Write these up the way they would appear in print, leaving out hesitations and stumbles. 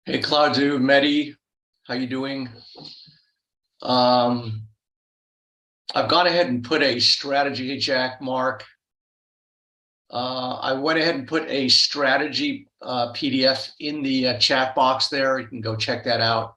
Hey, Claudio, Mehdi, how you doing? Um, I've gone ahead and put a strategy, hey, Jack, Mark. I went ahead and put a strategy PDF in the chat box there. You can go check that out.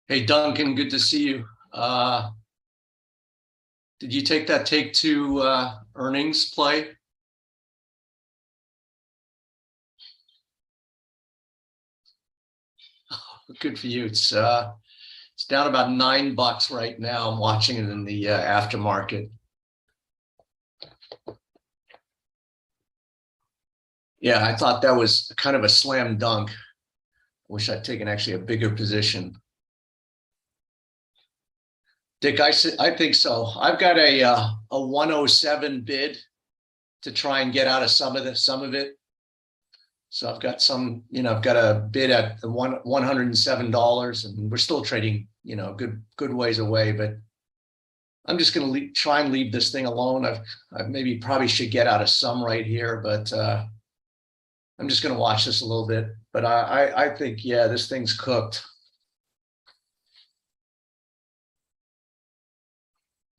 Hey, Duncan, good to see you. Did you take that take two earnings play? Good for you. It's down about $9 right now. I'm watching it in the aftermarket. Yeah, I thought that was kind of a slam dunk. Wish I'd taken actually a bigger position. Dick, I think so. I've got a 107 bid to try and get out of some of it. So I've got some, I've got a bid at the $107, and we're still trading, good ways away. But I'm just going to try and leave this thing alone. I maybe probably should get out of some right here, but I'm just going to watch this a little bit. But I think, yeah, this thing's cooked.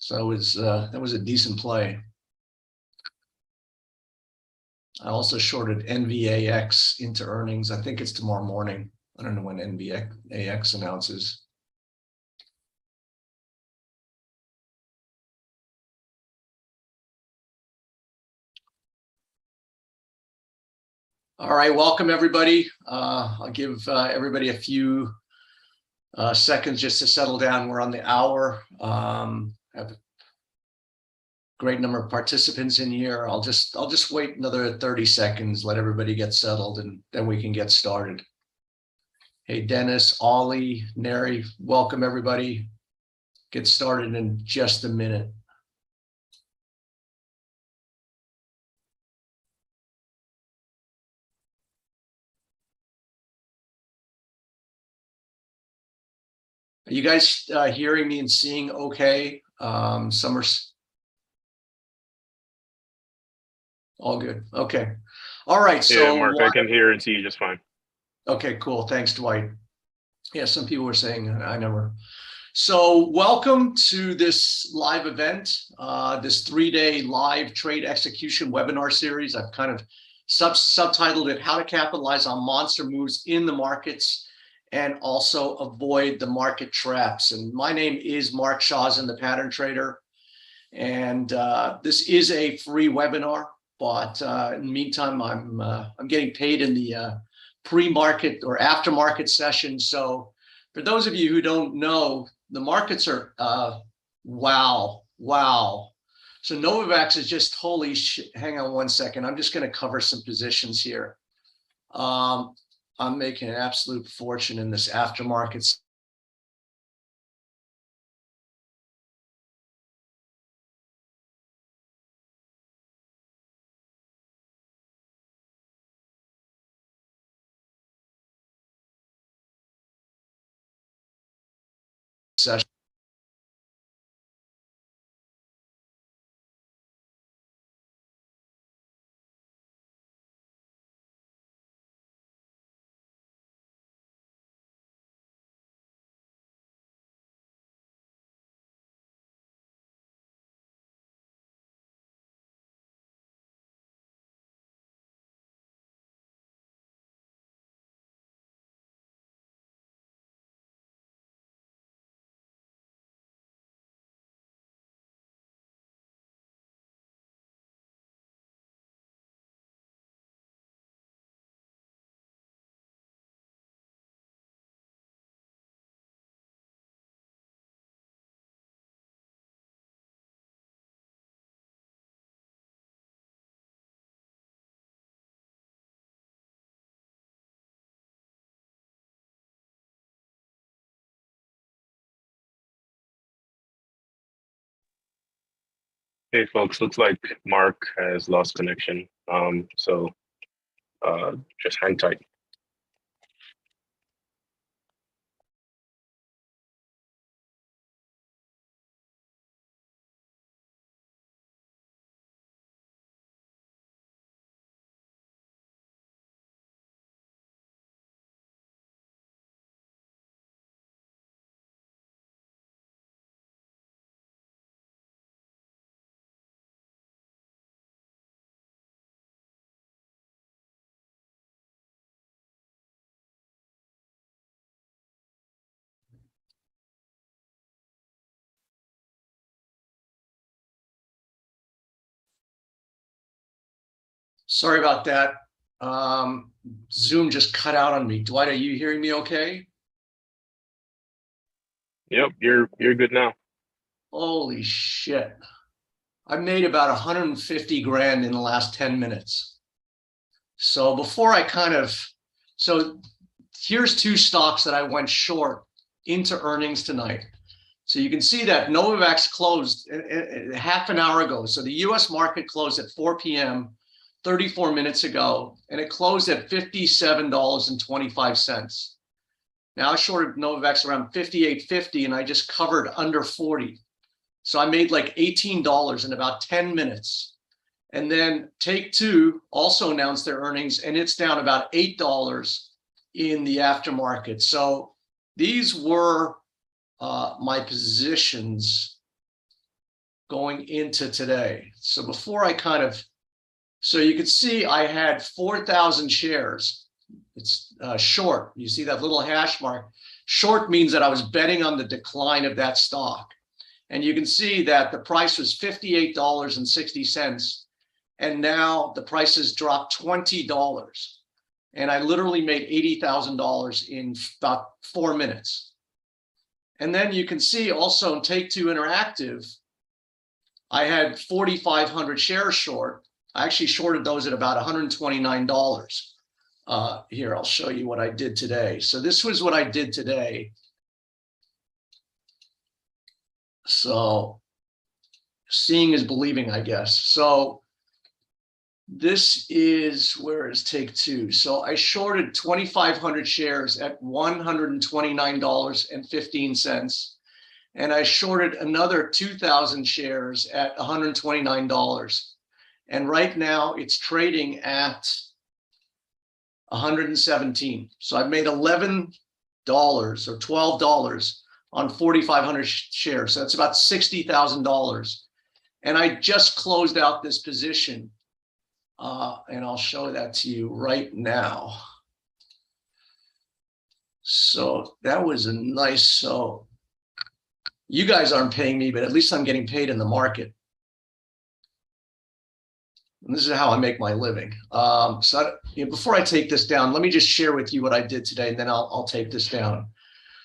So that was a decent play. I also shorted NVAX into earnings. I think it's tomorrow morning. I don't know when NVAX announces. All right, welcome everybody. I'll give everybody a few seconds just to settle down. We're on the hour. Have a great number of participants in here. I'll just wait another 30 seconds, let everybody get settled, and then we can get started. Hey, Dennis, Ollie, Neri, welcome everybody. Get started in just a minute. Are you guys hearing me and seeing okay? Some are all good. Okay. All right. So yeah, Mark, I can hear and see you just fine. Okay, cool. Thanks, Dwight. Yeah, some people were saying I never. So welcome to this live event, this 3-day live trade execution webinar series. I've kind of subtitled it, How to Capitalize on Monster Moves in the Markets and Also Avoid the Market Traps. And my name is Mark Shawson, the Pattern Trader. And this is a free webinar, but in the meantime, I'm getting paid in the pre-market or after-market session. So for those of you who don't know, the markets are, wow. So Novavax is just holy shit. Hang on one second. I'm just going to cover some positions here. I'm making an absolute fortune in this aftermarket. Session. Hey, folks, looks like Mark has lost connection. So just hang tight. Sorry about that. Zoom just cut out on me. Dwight, are you hearing me okay? Yep, you're good now. Holy shit. I made about 150 grand in the last 10 minutes. So before I so here's two stocks that I went short into earnings tonight. So you can see that Novavax closed half an hour ago. So the US market closed at 4 p.m. 34 minutes ago, and it closed at $57.25. Now I shorted Novavax around 58.50, and I just covered under 40. So I made like $18 in about 10 minutes. And then Take-Two also announced their earnings, and it's down about $8 in the aftermarket. So these were my positions going into today. So before I so you can see I had 4,000 shares. It's short. You see that little hash mark. Short means that I was betting on the decline of that stock. And you can see that the price was $58.60. And now the price has dropped $20. And I literally made $80,000 in about 4 minutes. And then you can see also in Take-Two Interactive, I had 4,500 shares short. I actually shorted those at about $129. Here, I'll show you what I did today. So this was what I did today. So seeing is believing, I guess. So this is, where is Take-Two? So I shorted 2,500 shares at $129.15. And I shorted another 2,000 shares at $129. And right now it's trading at 117. So I've made $11 or $12 on 4,500 shares. So that's about $60,000. And I just closed out this position. And I'll show that to you right now. So that was a nice, so you guys aren't paying me, but at least I'm getting paid in the market. And this is how I make my living. Before I take this down, let me just share with you what I did today, and then I'll take this down.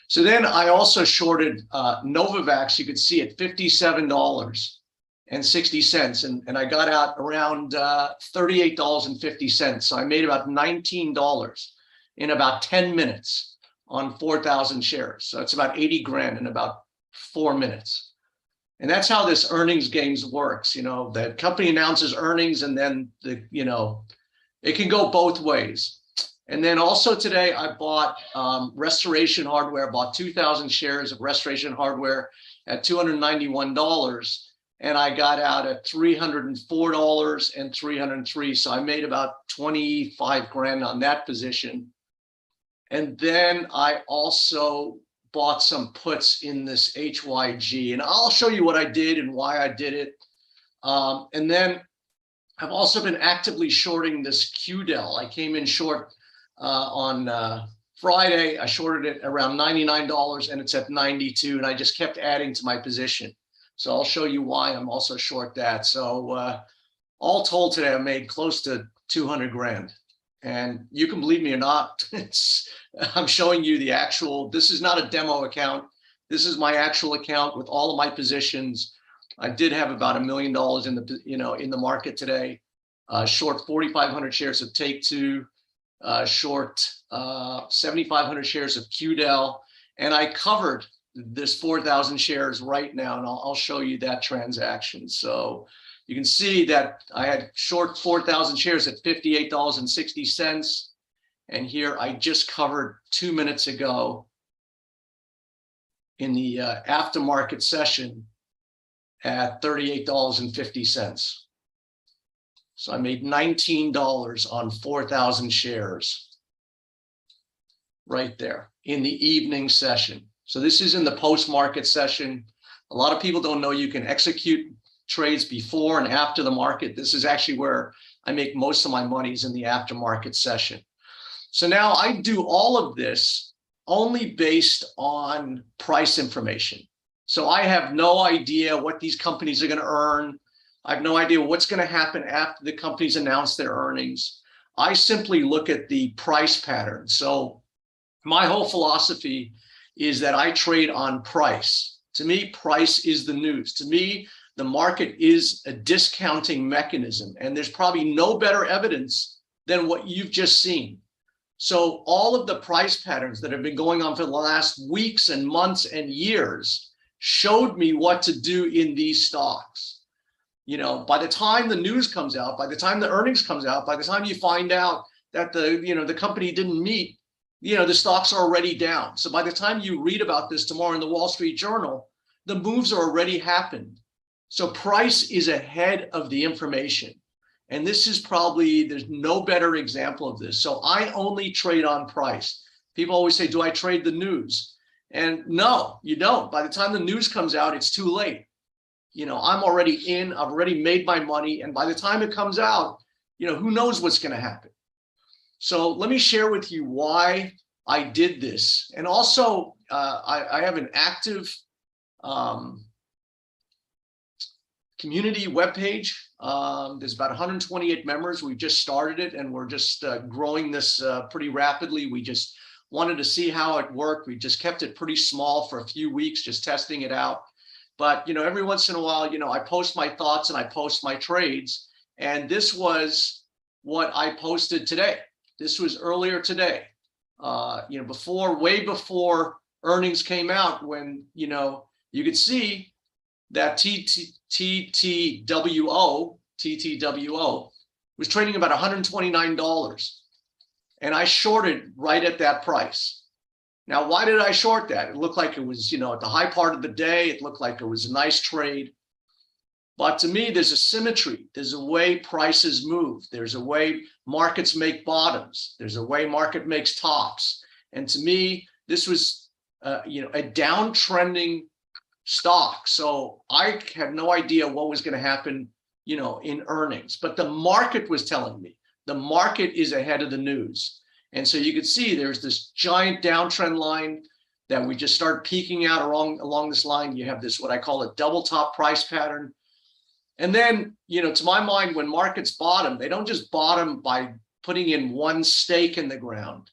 So then I also shorted Novavax, you could see at $57.60, and I got out around $38.50. So I made about $19 in about 10 minutes on 4,000 shares. So it's about 80 grand in about 4 minutes. And that's how this earnings games works. You know, the company announces earnings, and then it can go both ways. And then also today I bought Restoration Hardware, bought 2,000 shares of Restoration Hardware at $291. And I got out at $304 and $303. So I made about 25 grand on that position. And then I also bought some puts in this HYG, and I'll show you what I did and why I did it. And then I've also been actively shorting this QDEL. I came in short on Friday. I shorted it around $99 and it's at 92, and I just kept adding to my position. So I'll show you why I'm also short that. So all told today, I made close to 200 grand. And you can believe me or not, I'm showing you the actual, this is not a demo account. This is my actual account with all of my positions. I did have about $1 million in the, in the market today. Short 4,500 shares of Take-Two, short 7,500 shares of QDEL, and I covered this 4,000 shares right now, and I'll show you that transaction. So you can see that I had short 4,000 shares at $58.60. And here I just covered 2 minutes ago in the aftermarket session at $38.50. So I made $19 on 4,000 shares right there in the evening session. So this is in the post-market session. A lot of people don't know you can execute trades before and after the market. This is actually where I make most of my money, is in the aftermarket session. So now I do all of this only based on price information. So I have no idea what these companies are going to earn. I have no idea what's going to happen after the companies announce their earnings. I simply look at the price pattern. So my whole philosophy is that I trade on price. To me, price is the news. To me, the market is a discounting mechanism, and there's probably no better evidence than what you've just seen. So all of the price patterns that have been going on for the last weeks and months and years showed me what to do in these stocks. By the time the news comes out, by the time the earnings comes out, by the time you find out that the company didn't meet, the stocks are already down. So by the time you read about this tomorrow in the Wall Street Journal, the moves are already happened. So price is ahead of the information. And this is probably, there's no better example of this. So I only trade on price. People always say, do I trade the news? And no, you don't. By the time the news comes out, it's too late. I'm already in, I've already made my money. And by the time it comes out, who knows what's going to happen. So let me share with you why I did this. And also, I have an active community webpage. There's about 128 members. We've just started it, and we're just growing this pretty rapidly. We just wanted to see how it worked. We just kept it pretty small for a few weeks, just testing it out. But, you know, every once in a while, you know, I post my thoughts and I post my trades. And this was what I posted today. This was earlier today, you know, way before earnings came out, when, you know, you could see that TTWO was trading about $129. And I shorted right at that price. Now, why did I short that? It looked like it was, you know, at the high part of the day, it looked like it was a nice trade. But to me, there's a symmetry. There's a way prices move. There's a way markets make bottoms. There's a way market makes tops. And to me, this was, you know, a downtrending stock. So I had no idea what was going to happen, you know, in earnings. But the market was telling me. The market is ahead of the news. And so you could see there's this giant downtrend line that we just start peaking out along this line. You have this, what I call a double top price pattern. And then, you know, to my mind, when markets bottom, they don't just bottom by putting in one stake in the ground.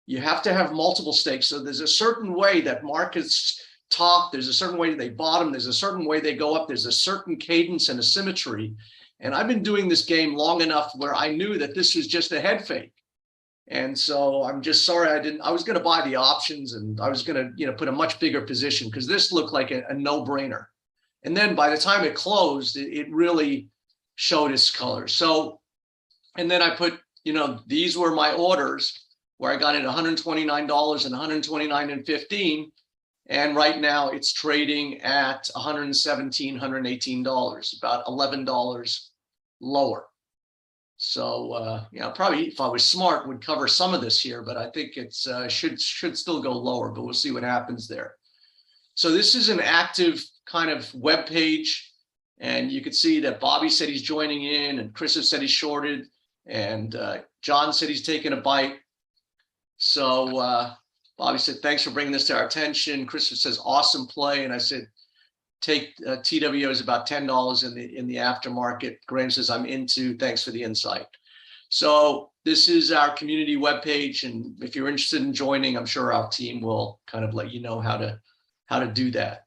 You have to have multiple stakes. So there's a certain way that markets top, there's a certain way they bottom, there's a certain way they go up, there's a certain cadence and a symmetry. And I've been doing this game long enough where I knew that this was just a head fake. And so I'm just sorry I was going to buy the options, and I was going to, you know, put a much bigger position because this looked like a no-brainer. And then by the time it closed, it really showed its colors. So, and then I put, you know, these were my orders where I got it $129 and $129.15. And right now it's trading at $117, $118, about $11 lower. So, you know, probably if I was smart would cover some of this here, but I think it's should still go lower, but we'll see what happens there. So this is an active kind of web page, and you can see that Bobby said he's joining in, and Chris has said he's shorted, and John said he's taking a bite. So Bobby said, thanks for bringing this to our attention. Chris says, awesome play. And I said, take TWO is about $10 in the aftermarket. Graham says, I'm into, thanks for the insight. So this is our community webpage. And if you're interested in joining, I'm sure our team will kind of let you know how to do that.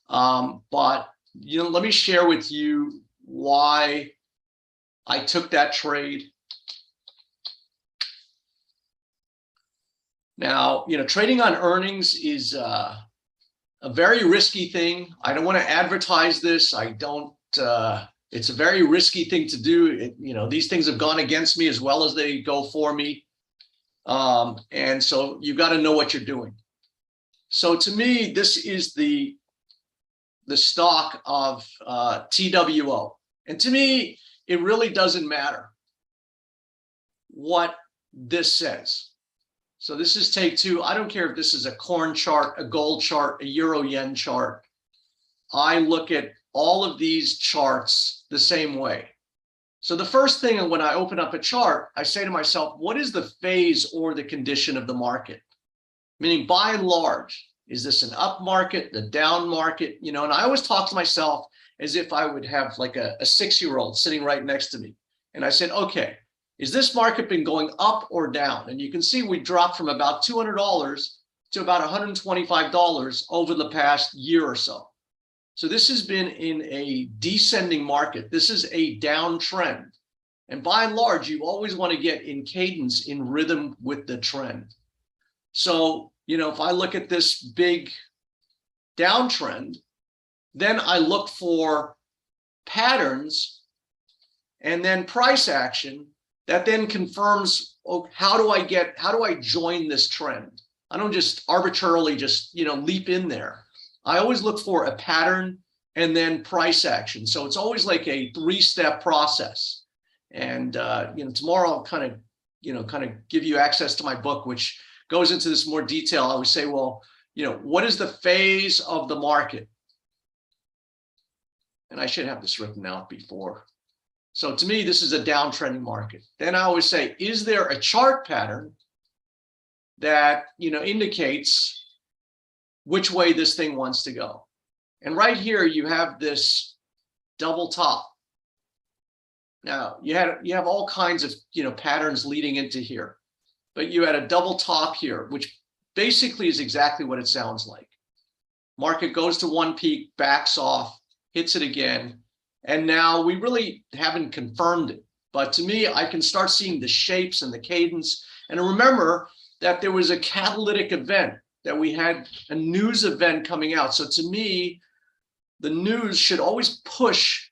But, you know, let me share with you why I took that trade. Now, you know, trading on earnings is a very risky thing. I don't want to advertise this. I don't, it's a very risky thing to do. You know, these things have gone against me as well as they go for me. And so you've got to know what you're doing. So to me, this is the stock of TWO. And to me, it really doesn't matter what this says. So this is take two. I don't care if this is a corn chart, a gold chart, a euro yen chart. I look at all of these charts the same way. So the first thing when I open up a chart, I say to myself, what is the phase or the condition of the market? Meaning by and large, is this an up market, the down market? You know, and I always talk to myself as if I would have like a 6-year-old sitting right next to me. And I said, okay, is this market been going up or down? And you can see we dropped from about $200 to about $125 over the past year or so. So this has been in a descending market. This is a downtrend. And by and large, you always want to get in cadence, in rhythm with the trend. So, you know, if I look at this big downtrend, then I look for patterns and then price action that then confirms, oh, how do I join this trend? I don't just arbitrarily just, you know, leap in there. I always look for a pattern and then price action. So it's always like a 3-step process. And, you know, tomorrow I'll kind of give you access to my book, which goes into this more detail. I would say, well, you know, what is the phase of the market? And I should have this written out before. So to me, this is a downtrending market. Then I always say, is there a chart pattern that, you know, indicates which way this thing wants to go? And right here, you have this double top. Now you have all kinds of, you know, patterns leading into here. but you had a double top here, which basically is exactly what it sounds like. Market goes to one peak, backs off, hits it again. And now we really haven't confirmed it. But to me, I can start seeing the shapes and the cadence. And remember that there was a catalytic event, that we had a news event coming out. So to me, the news should always push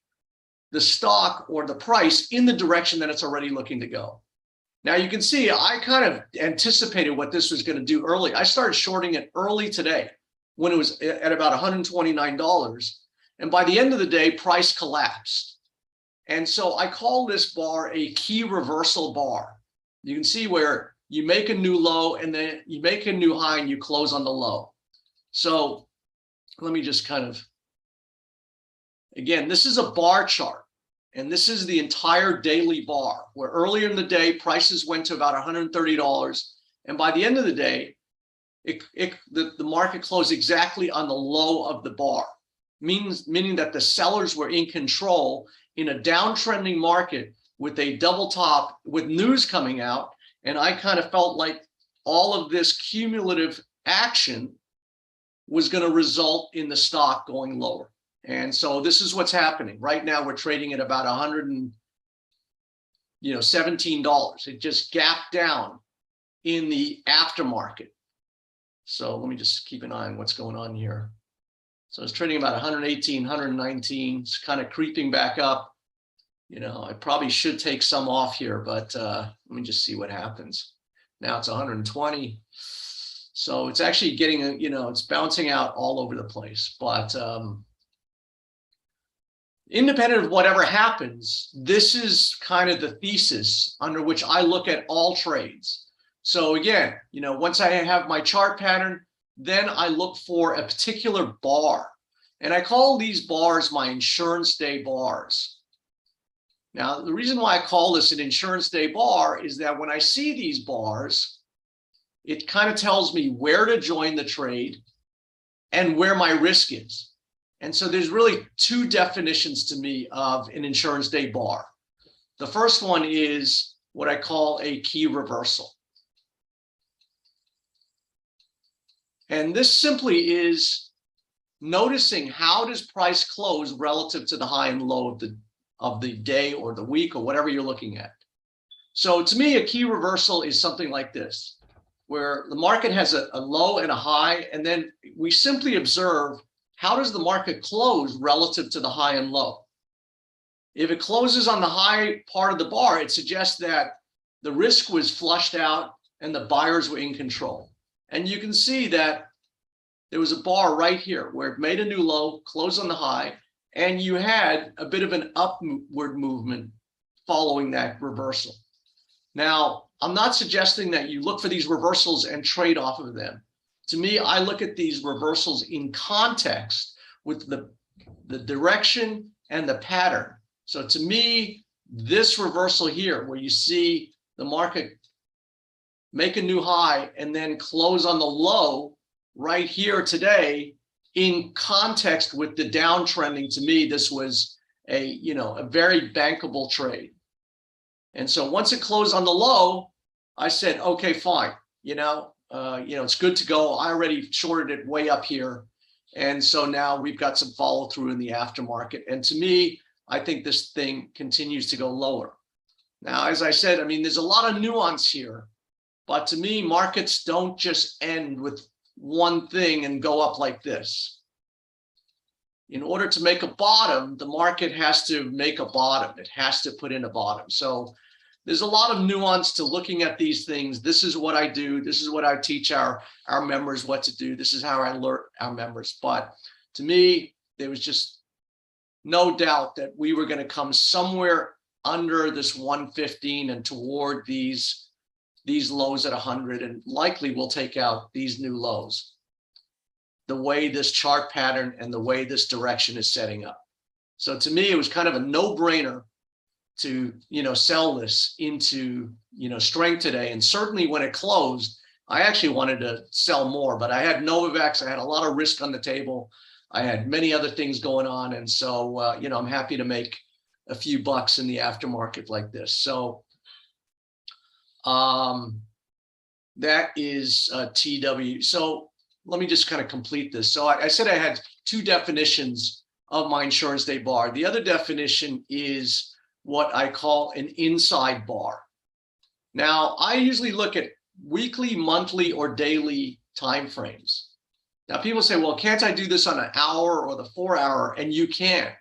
the stock or the price in the direction that it's already looking to go. Now you can see I kind of anticipated what this was going to do early. I started shorting it early today when it was at about $129. And by the end of the day, price collapsed. And so I call this bar a key reversal bar. You can see where you make a new low and then you make a new high and you close on the low. So let me just kind of, again, this is a bar chart. And this is the entire daily bar, where earlier in the day, prices went to about $130. And by the end of the day, the market closed exactly on the low of the bar, meaning that the sellers were in control in a downtrending market with a double top, with news coming out. And I kind of felt like all of this cumulative action was going to result in the stock going lower. And so this is what's happening right now. We're trading at about $117. It just gapped down in the aftermarket. So let me just keep an eye on what's going on here. So it's trading about 118, 119. It's kind of creeping back up. I probably should take some off here, but let me just see what happens. Now it's 120. So it's actually getting, it's bouncing out all over the place. But independent of whatever happens, this is kind of the thesis under which I look at all trades. So again, once I have my chart pattern, then I look for a particular bar. And I call these bars my insurance day bars. Now, the reason why I call this an insurance day bar is that when I see these bars, it kind of tells me where to join the trade and where my risk is. And so there's really two definitions to me of an insurance day bar. The first one is what I call a key reversal. And this simply is noticing how does price close relative to the high and low of the day or the week or whatever you're looking at. So to me, a key reversal is something like this, where the market has a low and a high, and then we simply observe how does the market close relative to the high and low. If it closes on the high part of the bar, it suggests that the risk was flushed out and the buyers were in control. And you can see that there was a bar right here where it made a new low, closed on the high, and you had a bit of an upward movement following that reversal. Now, I'm not suggesting that you look for these reversals and trade off of them. To me, I look at these reversals in context with the direction and the pattern. So to me, this reversal here, where you see the market make a new high and then close on the low right here today, in context with the downtrending, to me, this was a very bankable trade. And so once it closed on the low, I said, okay, fine. It's good to go. I already shorted it way up here. And so now we've got some follow through in the aftermarket. And to me, I think this thing continues to go lower. Now, as I said, there's a lot of nuance here, but to me, markets don't just end with one thing and go up like this. In order to make a bottom, the market has to make a bottom. It has to put in a bottom. So there's a lot of nuance to looking at these things. This is what I do. This is what I teach our members what to do. This is how I alert our members. But to me, there was just no doubt that we were going to come somewhere under this 115 and toward these lows at 100, and likely we'll take out these new lows, the way this chart pattern and the way this direction is setting up. So to me, it was kind of a no-brainer to sell this into strength today. And certainly when it closed, I actually wanted to sell more, but I had Novavax. I had a lot of risk on the table. I had many other things going on, and so I'm happy to make a few bucks in the aftermarket like this. So that is TW. So let me just kind of complete this. So I said I had two definitions of my insurance day bar. The other definition is what I call an inside bar. Now, I usually look at weekly, monthly, or daily timeframes. Now, people say, well, can't I do this on an hour or the 4 hour? And you can.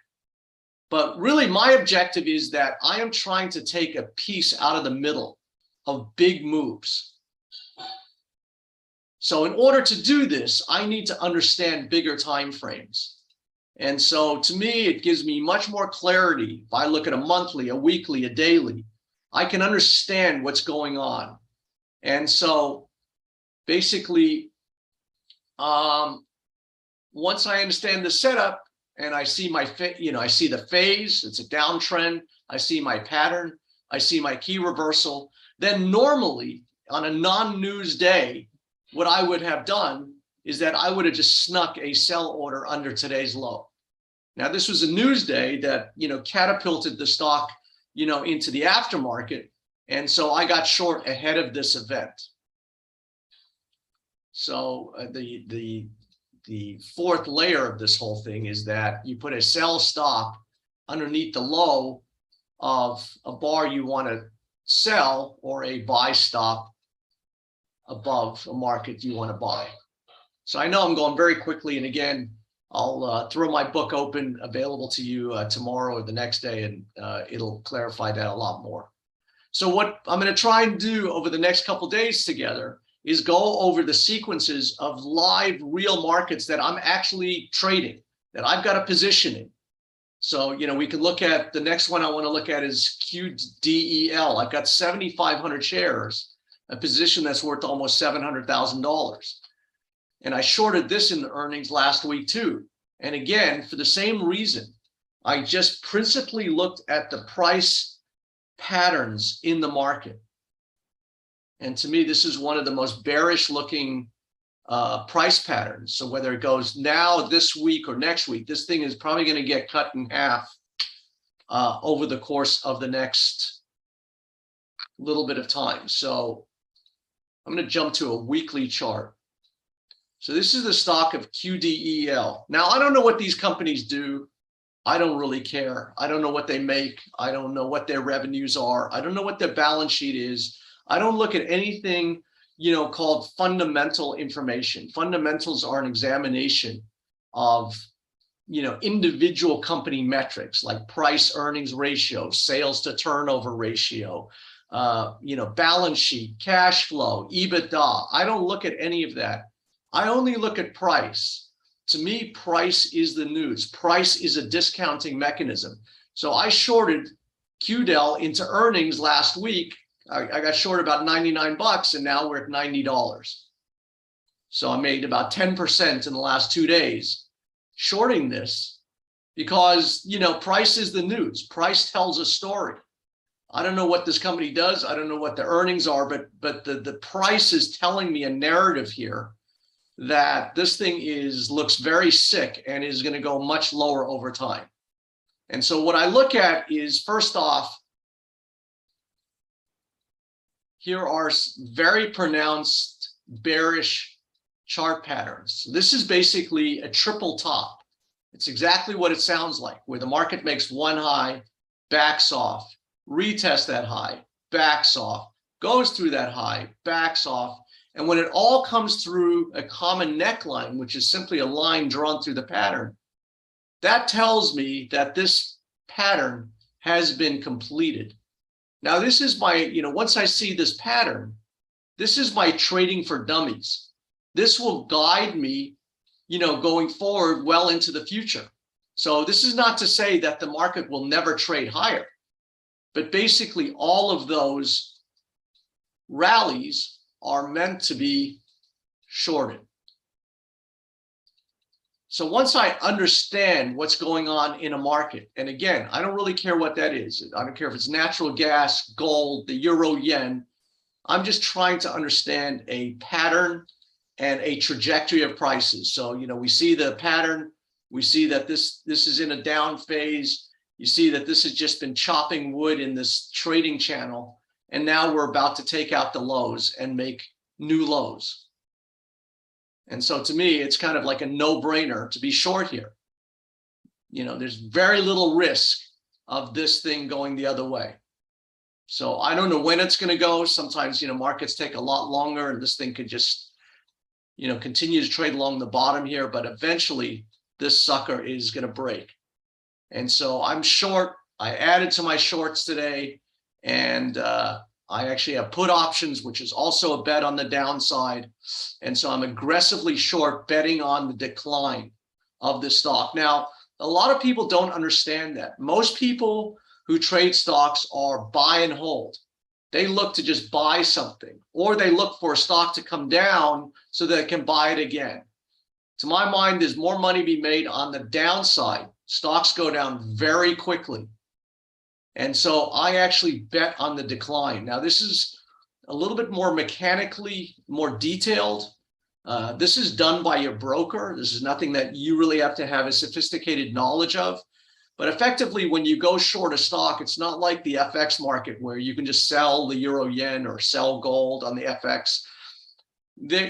But really, my objective is that I am trying to take a piece out of the middle of big moves. So in order to do this, I need to understand bigger time frames. And so to me, it gives me much more clarity. If I look at a monthly, a weekly, a daily, I can understand what's going on. And so basically, once I understand the setup and I see my, I see the phase, it's a downtrend, I see my pattern, I see my key reversal, then normally on a non-news day, what I would have done is that I would have just snuck a sell order under today's low. Now, this was a news day that, catapulted the stock, into the aftermarket. And so I got short ahead of this event. So the fourth layer of this whole thing is that you put a sell stop underneath the low of a bar you want to sell, or a buy stop above a market you want to buy. So I know I'm going very quickly. And again, I'll throw my book open, available to you tomorrow or the next day, and it'll clarify that a lot more. So what I'm going to try and do over the next couple of days together is go over the sequences of live real markets that I'm actually trading, that I've got a position in. So, we can look at the next one I want to look at is QDEL. I've got 7,500 shares, a position that's worth almost $700,000. And I shorted this in the earnings last week too. And again, for the same reason, I just principally looked at the price patterns in the market. And to me, this is one of the most bearish looking price patterns. So whether it goes now, this week, or next week, this thing is probably going to get cut in half over the course of the next little bit of time. So I'm going to jump to a weekly chart. So this is the stock of QDEL. Now, I don't know what these companies do. I don't really care. I don't know what they make. I don't know what their revenues are. I don't know what their balance sheet is. I don't look at anything, called fundamental information. Fundamentals are an examination of, individual company metrics like price earnings ratio, sales to turnover ratio, balance sheet, cash flow, EBITDA. I don't look at any of that. I only look at price. To me, price is the news. Price is a discounting mechanism. So I shorted QDEL into earnings last week. I got short about 99 bucks, and now we're at $90. So I made about 10% in the last 2 days shorting this because, price is the news. Price tells a story. I don't know what this company does. I don't know what the earnings are, but the price is telling me a narrative here that this thing looks very sick and is going to go much lower over time. And so what I look at is, first off, here are very pronounced bearish chart patterns. So this is basically a triple top. It's exactly what it sounds like, where the market makes one high, backs off, retests that high, backs off, goes through that high, backs off. And when it all comes through a common neckline, which is simply a line drawn through the pattern, that tells me that this pattern has been completed. Now, this is my, once I see this pattern, this is my trading for dummies. This will guide me, going forward well into the future. So this is not to say that the market will never trade higher, but basically all of those rallies are meant to be shorted. So once I understand what's going on in a market, and again, I don't really care what that is. I don't care if it's natural gas, gold, the euro, yen. I'm just trying to understand a pattern and a trajectory of prices. So, we see the pattern. We see that this is in a down phase. You see that this has just been chopping wood in this trading channel. And now we're about to take out the lows and make new lows. And so to me, it's kind of like a no-brainer to be short here. You know, there's very little risk of this thing going the other way. So I don't know when it's going to go. Sometimes, you know, markets take a lot longer and this thing could just, you know, continue to trade along the bottom here, but eventually this sucker is going to break. And so I'm short. I added to my shorts today, and I actually have put options, which is also a bet on the downside. And so I'm aggressively short, betting on the decline of the stock. Now, a lot of people don't understand that. Most people who trade stocks are buy and hold. They look to just buy something, or they look for a stock to come down so they can buy it again. To my mind, there's more money to be made on the downside. Stocks go down very quickly. And so I actually bet on the decline. Now, this is a little bit more mechanically more detailed. This is done by your broker. This is nothing that you really have to have a sophisticated knowledge of. But effectively, when you go short a stock, it's not like the FX market where you can just sell the euro yen or sell gold on the FX.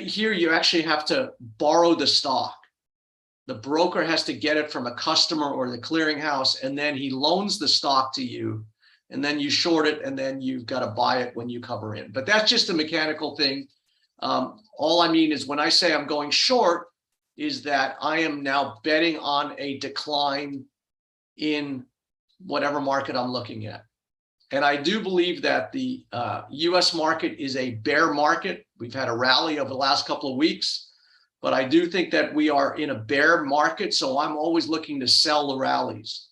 Here, you actually have to borrow the stock. The broker has to get it from a customer or the clearinghouse, and then he loans the stock to you, and then you short it, and then you've got to buy it when you cover in. But that's just a mechanical thing. All I mean is when I say I'm going short, is that I am now betting on a decline in whatever market I'm looking at. And I do believe that the US market is a bear market. We've had a rally over the last couple of weeks. But I do think that we are in a bear market, so I'm always looking to sell the rallies.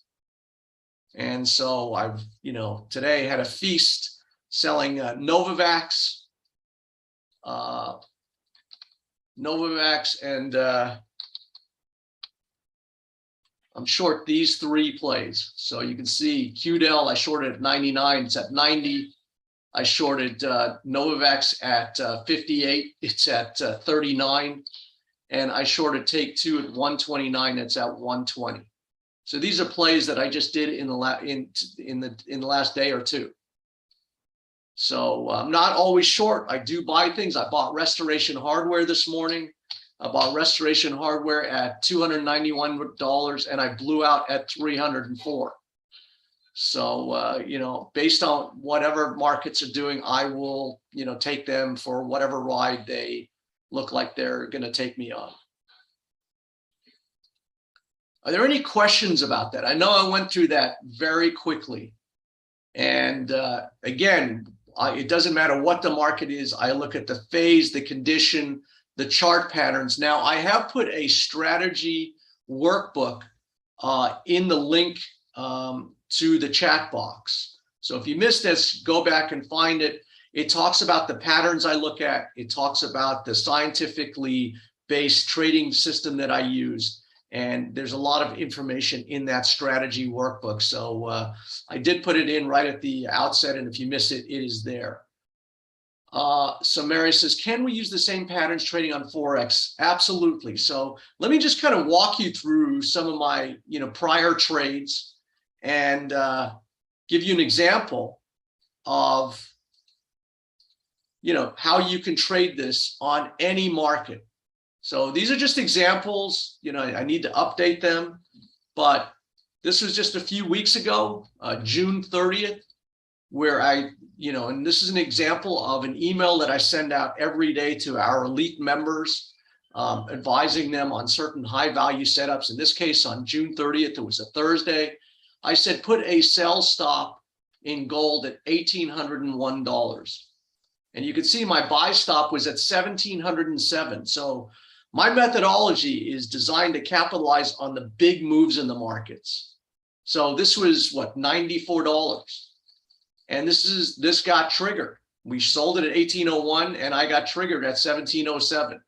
And so I've, you know, today had a feast selling Novavax, and I'm short these three plays. So you can see QDEL, I shorted at 99, it's at 90. I shorted Novavax at 58, it's at 39. And I shorted Take-Two at 129, it's at 120. So these are plays that I just did in the last day or two. So I'm not always short. I do buy things. I bought Restoration Hardware this morning. I bought Restoration Hardware at $291, and I blew out at 304. So, you know, based on whatever markets are doing, I will, you know, take them for whatever ride they look like they're going to take me on. Are there any questions about that? I know I went through that very quickly. And again, it doesn't matter what the market is. I look at the phase, the condition, the chart patterns. Now, I have put a strategy workbook in the link to the chat box. So if you missed this, go back and find it. It talks about the patterns I look at. It talks about the scientifically based trading system that I use. And there's a lot of information in that strategy workbook. So I did put it in right at the outset. And if you miss it, it is there. So Mary says, can we use the same patterns trading on Forex? Absolutely. So let me just kind of walk you through some of my, you know, prior trades and give you an example of, you know, how you can trade this on any market. So these are just examples. You know, I need to update them, but this was just a few weeks ago, June 30th, where I, you know, and this is an example of an email that I send out every day to our elite members, advising them on certain high value setups. In this case, on June 30th, it was a Thursday. I said, put a sell stop in gold at $1,801. And you can see my buy stop was at 1,707. So my methodology is designed to capitalize on the big moves in the markets. So this was what, $94. And this got triggered. We sold it at 1801 and I got triggered at 1707.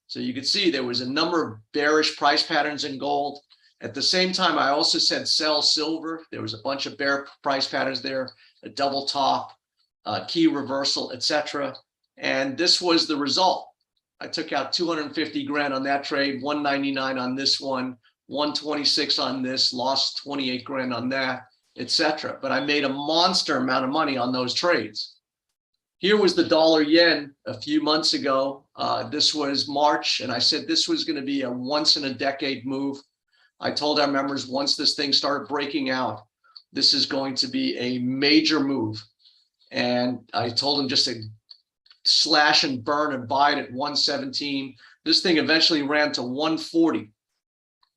So you can see there was a number of bearish price patterns in gold. At the same time, I also said sell silver. There was a bunch of bear price patterns there, a double top, key reversal, etc. And this was the result. I took out 250 grand on that trade, 199 on this one, 126 on this, lost 28 grand on that, etc. But I made a monster amount of money on those trades. here was the dollar yen a few months ago. This was March, and I said this was going to be a once in a decade move. I told our members once this thing started breaking out, this is going to be a major move. And I told them just to slash and burn and buy it at 117. This thing eventually ran to 140,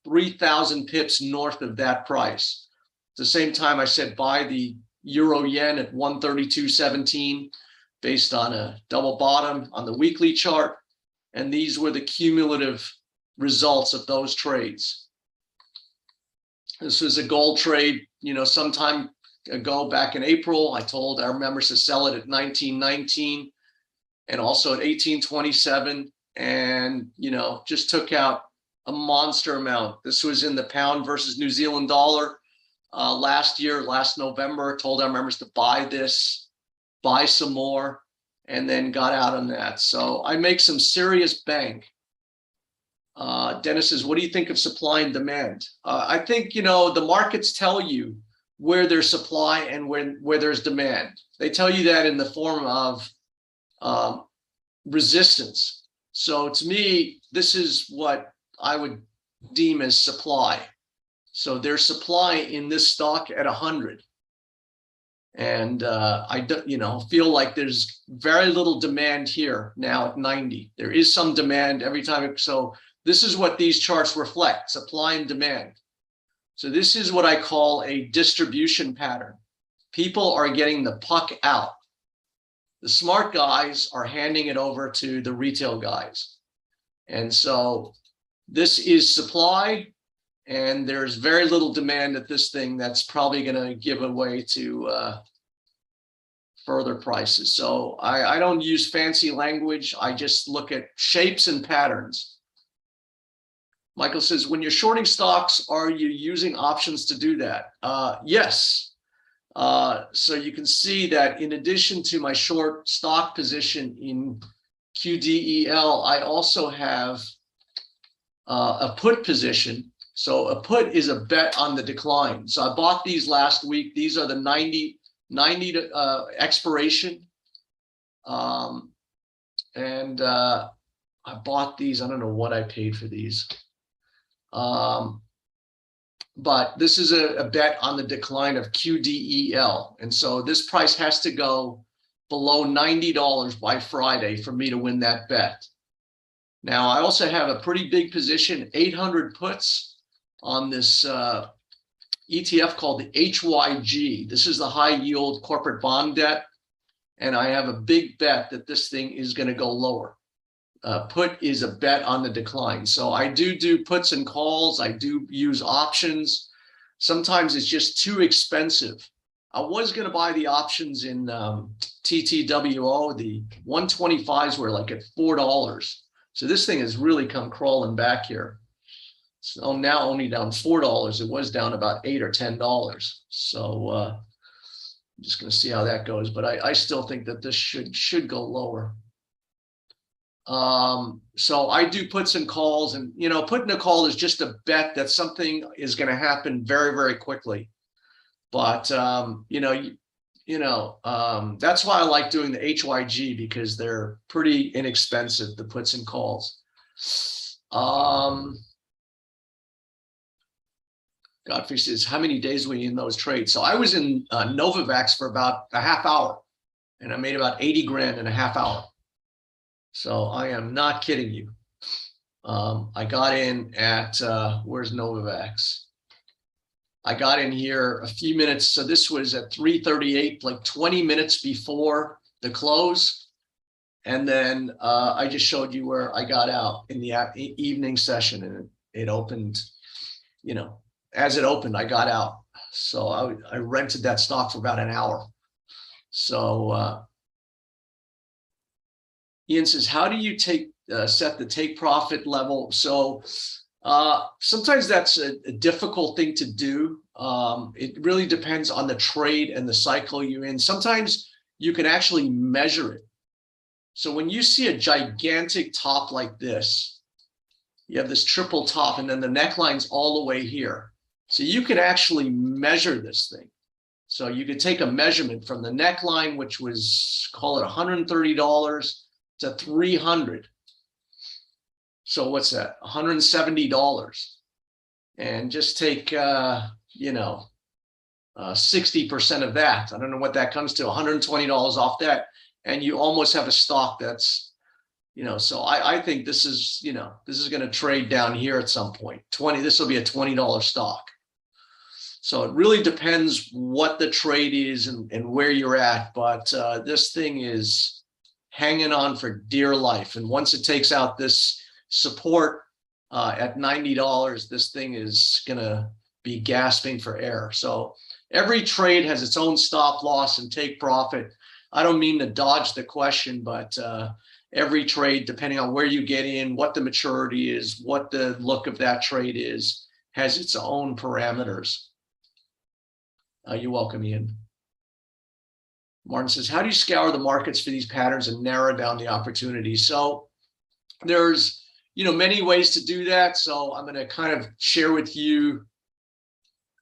3,000 pips north of that price. At the same time, I said buy the euro yen at 132.17 based on a double bottom on the weekly chart. And these were the cumulative results of those trades. This was a gold trade, some time ago back in April. I told our members to sell it at 1919 and also at 1827, and just took out a monster amount. This was in the pound versus New Zealand dollar last November. Told our members to buy this, buy some more, and then got out on that. So I make some serious bank. Dennis says, what do you think of supply and demand? I think, the markets tell you where there's supply and where there's demand. They tell you that in the form of resistance. So to me, this is what I would deem as supply. So there's supply in this stock at 100. And I feel like there's very little demand here now at 90. There is some demand every time. So this is what these charts reflect, supply and demand. So this is what I call a distribution pattern. People are getting the puck out. The smart guys are handing it over to the retail guys. And so this is supply, and there's very little demand at this thing that's probably going to give away to further prices. So I don't use fancy language. I just look at shapes and patterns. Michael says, when you're shorting stocks, are you using options to do that? Yes. So you can see that in addition to my short stock position in QDEL, I also have a put position. So a put is a bet on the decline. So I bought these last week. These are the 90 to expiration. And I bought these. I don't know what I paid for these. But this is a bet on the decline of QDEL. And so this price has to go below $90 by Friday for me to win that bet. Now, I also have a pretty big position, 800 puts on this ETF called the HYG. This is the high yield corporate bond debt. And I have a big bet that this thing is going to go lower. Put is a bet on the decline. So I do puts and calls. I do use options. Sometimes it's just too expensive. I was going to buy the options in TTWO. The 125s were like at $4. So this thing has really come crawling back here. So now only down $4. It was down about $8 or $10. So I'm just going to see how that goes. But I still think that this should go lower. So I do puts and calls, and putting a call is just a bet that something is going to happen very, very quickly. But that's why I like doing the HYG, because they're pretty inexpensive, the puts and calls. Godfrey says, how many days were you in those trades? So I was in Novavax for about a half hour, and I made about 80 grand in a half hour. So I am not kidding you. I got in at, where's Novavax? I got in here a few minutes. So this was at 3:38, like 20 minutes before the close. And then I just showed you where I got out in the evening session, and it opened, as it opened, I got out. So I rented that stock for about an hour. So Ian says, how do you set the take profit level? So sometimes that's a difficult thing to do. It really depends on the trade and the cycle you're in. Sometimes you can actually measure it. So when you see a gigantic top like this, you have this triple top, and then the neckline's all the way here. So you can actually measure this thing. So you could take a measurement from the neckline, which was, call it $130 to 300. So what's that? $170. And just take, 60% of that. I don't know what that comes to, $120 off that. And you almost have a stock that's, so I think this is going to trade down here at some point. This will be a $20 stock. So it really depends what the trade is and where you're at. But this thing is hanging on for dear life. And once it takes out this support at $90, this thing is going to be gasping for air. So every trade has its own stop loss and take profit. I don't mean to dodge the question, but every trade, depending on where you get in, what the maturity is, what the look of that trade is, has its own parameters. You're welcome, Ian. Martin says, how do you scour the markets for these patterns and narrow down the opportunities? So there's, many ways to do that. So I'm going to kind of share with you.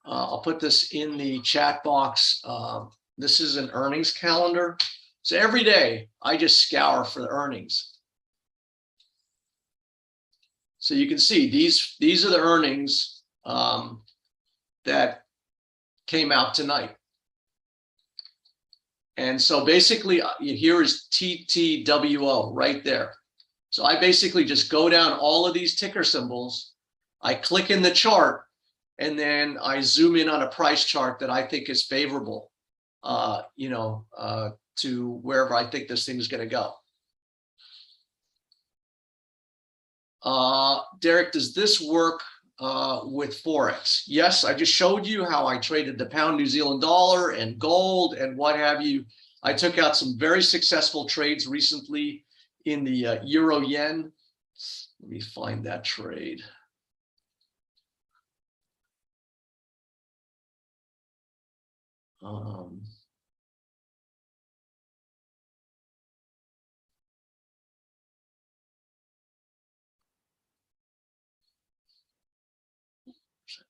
I'll put this in the chat box. This is an earnings calendar. So every day I just scour for the earnings. So you can see these are the earnings that came out tonight. And so basically here is TTWO right there. So I basically just go down all of these ticker symbols. I click in the chart and then I zoom in on a price chart that I think is favorable, to wherever I think this thing is going to go. Derek, does this work with Forex? Yes, I just showed you how I traded the pound New Zealand dollar and gold and what have you. I took out some very successful trades recently in the euro yen. Let me find that trade.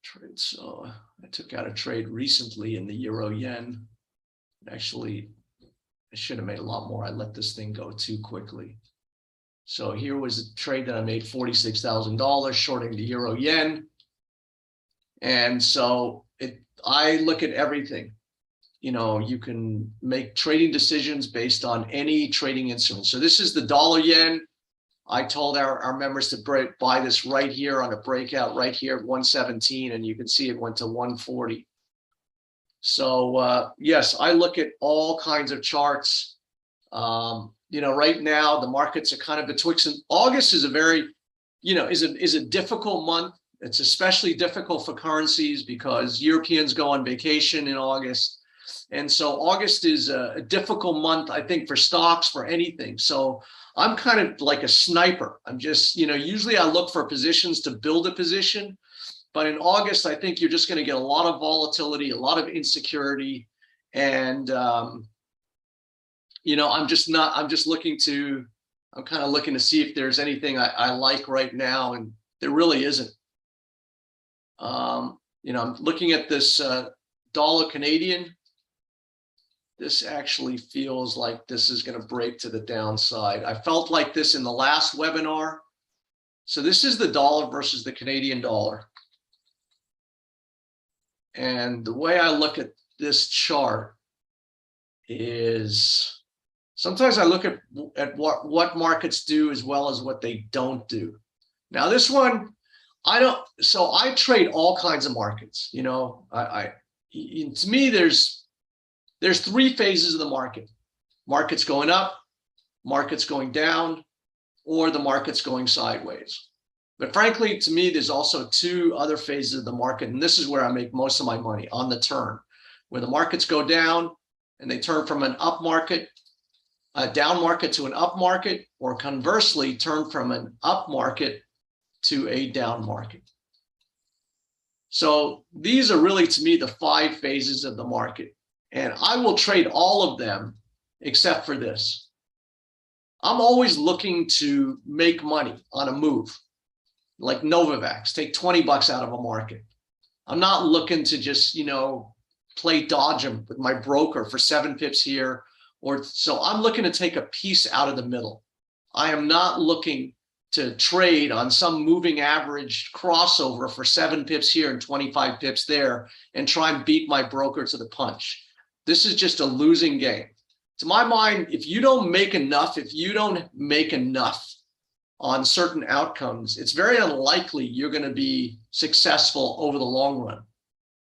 Trade. So I took out a trade recently in the euro yen. Actually, I should have made a lot more. I let this thing go too quickly. So here was a trade that I made $46,000 shorting the euro yen. And so I look at everything. You can make trading decisions based on any trading instrument. So this is the dollar yen. I told our members to buy this right here on a breakout right here at 117, and you can see it went to 140. So yes, I look at all kinds of charts. Right now the markets are kind of betwixt. And August is a very, is a difficult month. It's especially difficult for currencies because Europeans go on vacation in August. And so August is a difficult month, I think, for stocks, for anything. So I'm kind of like a sniper. I'm just, usually I look for positions to build a position. But in August, I think you're just going to get a lot of volatility, a lot of insecurity. And, I'm kind of looking to see if there's anything I like right now. And there really isn't. I'm looking at this dollar Canadian. This actually feels like this is going to break to the downside. I felt like this in the last webinar. So this is the dollar versus the Canadian dollar. And the way I look at this chart is sometimes I look at what markets do as well as what they don't do. Now this one, so I trade all kinds of markets. To me, there's three phases of the market: markets going up, markets going down, or the market's going sideways. But frankly, to me, there's also two other phases of the market. And this is where I make most of my money, on the turn, where the markets go down and they turn from an up market, a down market to an up market, or conversely, turn from an up market to a down market. So these are really, to me, the 5 phases of the market. And I will trade all of them except for this. I'm always looking to make money on a move, like Novavax, take $20 out of a market. I'm not looking to just, play dodge them with my broker for 7 pips here. Or so I'm looking to take a piece out of the middle. I am not looking to trade on some moving average crossover for 7 pips here and 25 pips there and try and beat my broker to the punch. This is just a losing game. To my mind, if you don't make enough on certain outcomes, it's very unlikely you're going to be successful over the long run,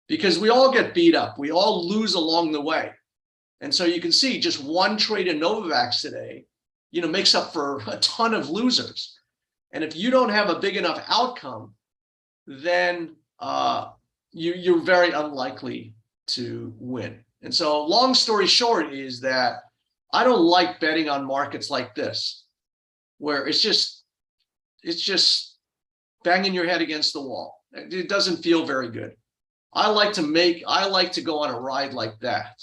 because we all get beat up. We all lose along the way. And so you can see just one trade in Novavax today, makes up for a ton of losers. And if you don't have a big enough outcome, then you're very unlikely to win. And so long story short is that I don't like betting on markets like this, where it's just banging your head against the wall. It doesn't feel very good. I like to go on a ride like that.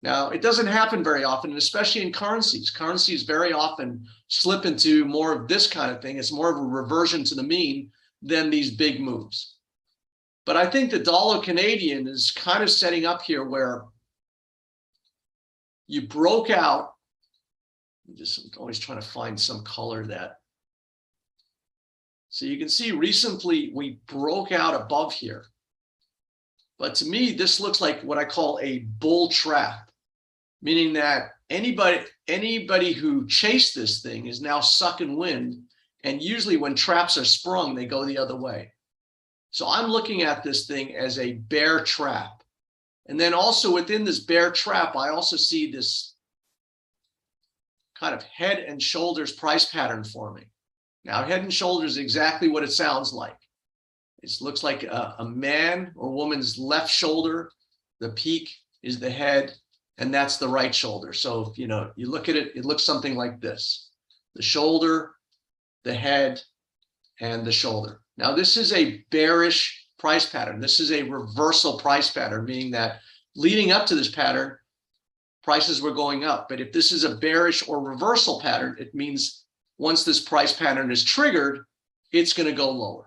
Now, it doesn't happen very often, and especially in currencies. Currencies very often slip into more of this kind of thing. It's more of a reversion to the mean than these big moves. But I think the dollar Canadian is kind of setting up here where you broke out. I'm just always trying to find some color that. So you can see recently we broke out above here. But to me, this looks like what I call a bull trap, meaning that anybody who chased this thing is now sucking wind. And usually when traps are sprung, they go the other way. So I'm looking at this thing as a bear trap. And then also within this bear trap, I also see this kind of head and shoulders price pattern forming. Now, head and shoulders is exactly what it sounds like. It looks like a man or woman's left shoulder. The peak is the head, and that's the right shoulder. So, you look at it, it looks something like this. The shoulder, the head, and the shoulder. Now, this is a bearish price pattern. This is a reversal price pattern, meaning that leading up to this pattern, prices were going up. But if this is a bearish or reversal pattern, it means once this price pattern is triggered, it's going to go lower.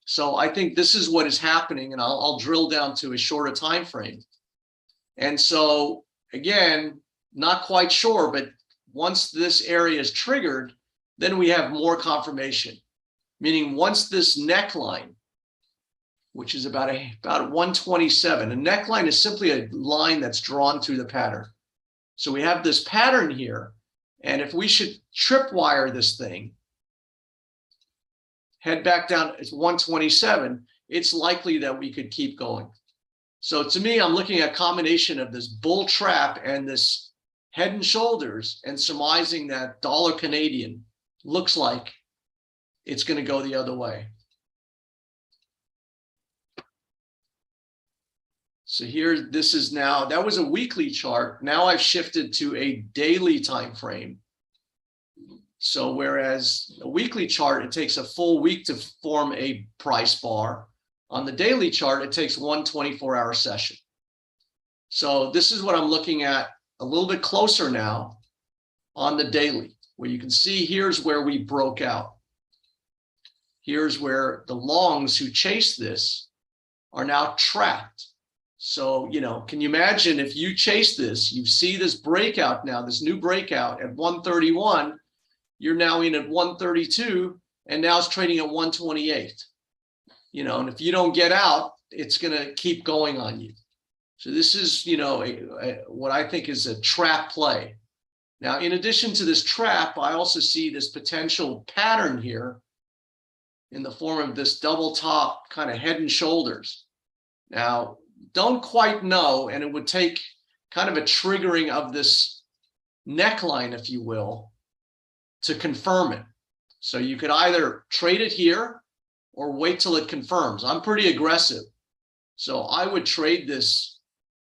So I think this is what is happening, and I'll drill down to a shorter time frame. And so again, not quite sure, but once this area is triggered, then we have more confirmation, meaning once this neckline, which is about 127, a neckline is simply a line that's drawn through the pattern. So we have this pattern here, and if we should tripwire this thing, head back down, it's 127, it's likely that we could keep going. So to me, I'm looking at a combination of this bull trap and this head and shoulders and surmising that dollar Canadian looks like it's going to go the other way. So here, this is now, that was a weekly chart. Now I've shifted to a daily time frame. So whereas a weekly chart, it takes a full week to form a price bar. On the daily chart, it takes one 24-hour session. So this is what I'm looking at a little bit closer now on the daily, where you can see here's where we broke out. Here's where the longs who chase this are now trapped. So, can you imagine if you chase this, you see this breakout now, this new breakout at 131, you're now in at 132, and now it's trading at 128. And if you don't get out, it's going to keep going on you. So this is, what I think is a trap play. Now, in addition to this trap, I also see this potential pattern here in the form of this double top kind of head and shoulders. Now, don't quite know, and it would take kind of a triggering of this neckline, if you will, to confirm it. So you could either trade it here or wait till it confirms. I'm pretty aggressive. So I would trade this,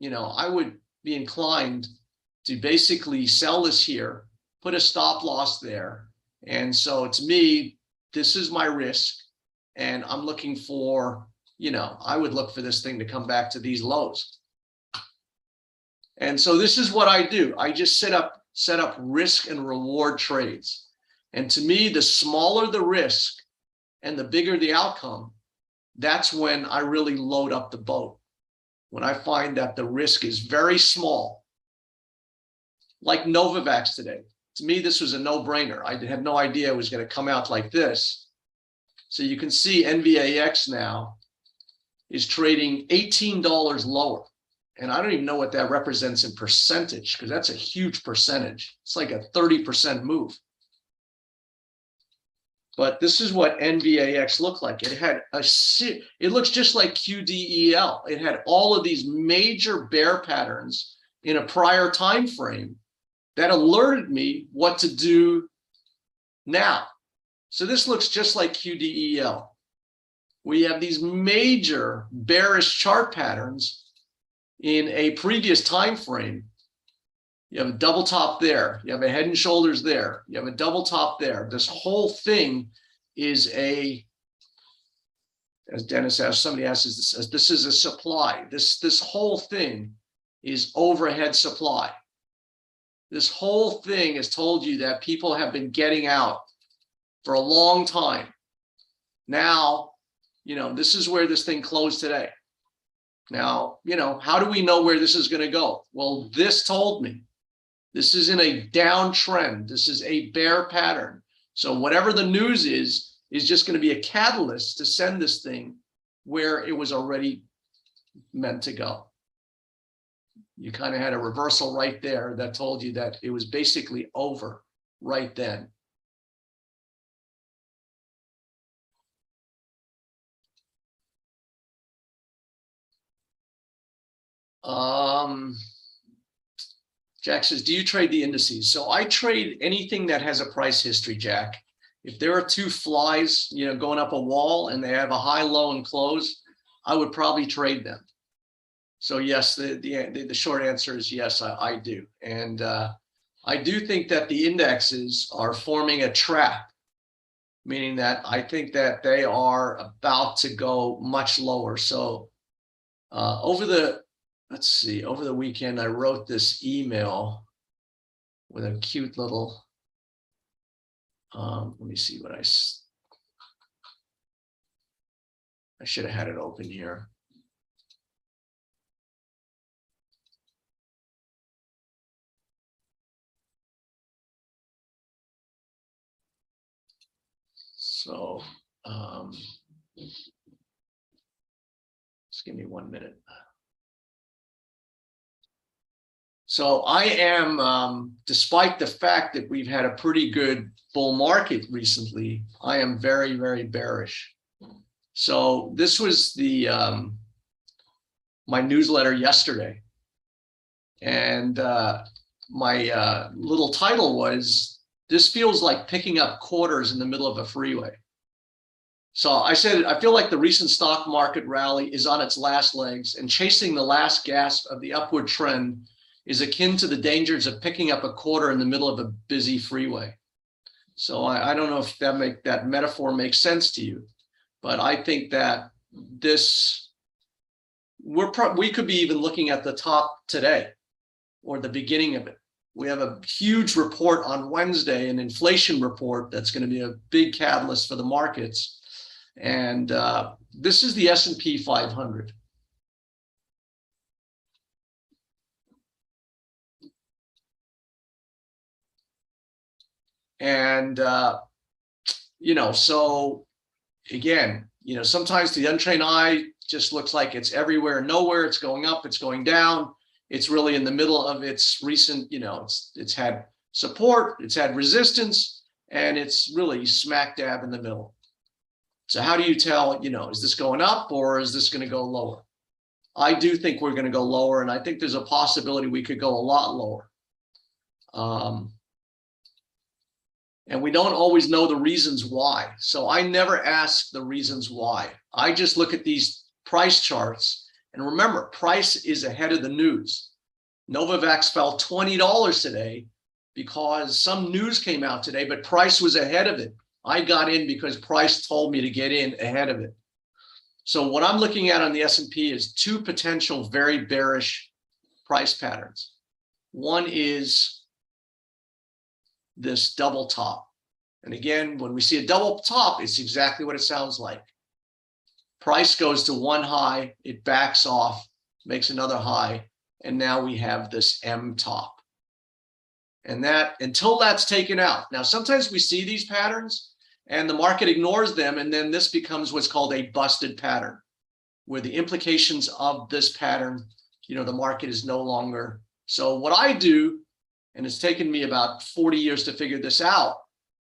I would be inclined to basically sell this here, put a stop loss there. And so to me, this is my risk. And I'm looking for, I would look for this thing to come back to these lows. And so this is what I do. I just set up risk and reward trades. And to me, the smaller the risk and the bigger the outcome, that's when I really load up the boat. when I find that the risk is very small, like Novavax today. To me, this was a no-brainer. I had no idea it was going to come out like this. So you can see NVAX now is trading $18 lower. And I don't even know what that represents in percentage, because that's a huge percentage. It's like a 30% move. But this is what NVAX looked like. It had it looks just like QDEL. It had all of these major bear patterns in a prior time frame that alerted me what to do now. So this looks just like QDEL. We have these major bearish chart patterns in a previous time frame. You have a double top there. You have a head and shoulders there. You have a double top there. This whole thing is a, as Dennis asked, somebody asked, this is a supply. This whole thing is overhead supply. This whole thing has told you that people have been getting out for a long time. Now, this is where this thing closed today. Now, how do we know where this is going to go? Well, this told me. This is in a downtrend. This is a bear pattern. So whatever the news is just going to be a catalyst to send this thing where it was already meant to go. You kind of had a reversal right there that told you that it was basically over right then. Jack says, do you trade the indices? So I trade anything that has a price history, Jack. If there are two flies, going up a wall and they have a high, low, and close, I would probably trade them. So yes, the short answer is yes, I do. And I do think that the indexes are forming a trap, meaning that I think that they are about to go much lower. So over the weekend, I wrote this email with a cute little, let me see what I should have had it open here. So just give me 1 minute. So I am, despite the fact that we've had a pretty good bull market recently, I am very, very bearish. So this was the my newsletter yesterday. And my little title was, "This feels like picking up quarters in the middle of a freeway." So I said, I feel like the recent stock market rally is on its last legs, and chasing the last gasp of the upward trend is akin to the dangers of picking up a quarter in the middle of a busy freeway. So I don't know if that metaphor makes sense to you, but I think that we could be even looking at the top today or the beginning of it. We have a huge report on Wednesday, an inflation report that's going to be a big catalyst for the markets. And this is the S&P 500. And, so again, sometimes the untrained eye just looks like it's everywhere and nowhere. It's going up, it's going down. It's really in the middle of its recent, it's had support, it's had resistance, and it's really smack dab in the middle. So how do you tell, is this going up or is this going to go lower? I do think we're going to go lower, and I think there's a possibility we could go a lot lower. And we don't always know the reasons why. So I never ask the reasons why. I just look at these price charts. And remember, price is ahead of the news. Novavax fell $20 today because some news came out today, but price was ahead of it. I got in because price told me to get in ahead of it. So what I'm looking at on the S&P is two potential very bearish price patterns. One is this double top. And again, when we see a double top, it's exactly what it sounds like. Price goes to one high, it backs off, makes another high, and now we have this M top. And that, until that's taken out. Now, sometimes we see these patterns and the market ignores them, and then this becomes what's called a busted pattern, where the implications of this pattern, the market is no longer. So what I do, and it's taken me about 40 years to figure this out,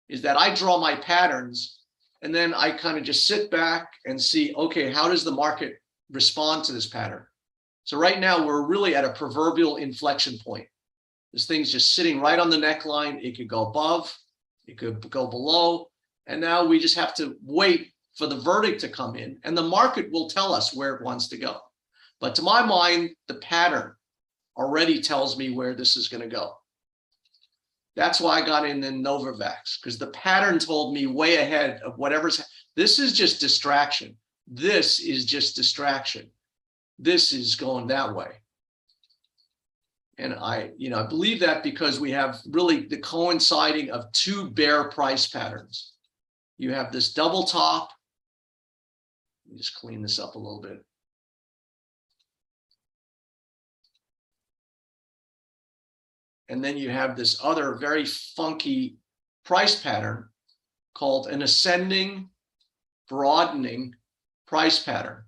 is that I draw my patterns and then I kind of just sit back and see, okay, how does the market respond to this pattern? So right now we're really at a proverbial inflection point. This thing's just sitting right on the neckline. It could go above, it could go below. And now we just have to wait for the verdict to come in, and the market will tell us where it wants to go. But to my mind, the pattern already tells me where this is going to go. That's why I got in Novavax, because the pattern told me way ahead of whatever's. This is just distraction. This is just distraction. This is going that way. And I believe that because we have really the coinciding of two bear price patterns. You have this double top. Let me just clean this up a little bit. And then you have this other very funky price pattern called an ascending, broadening price pattern.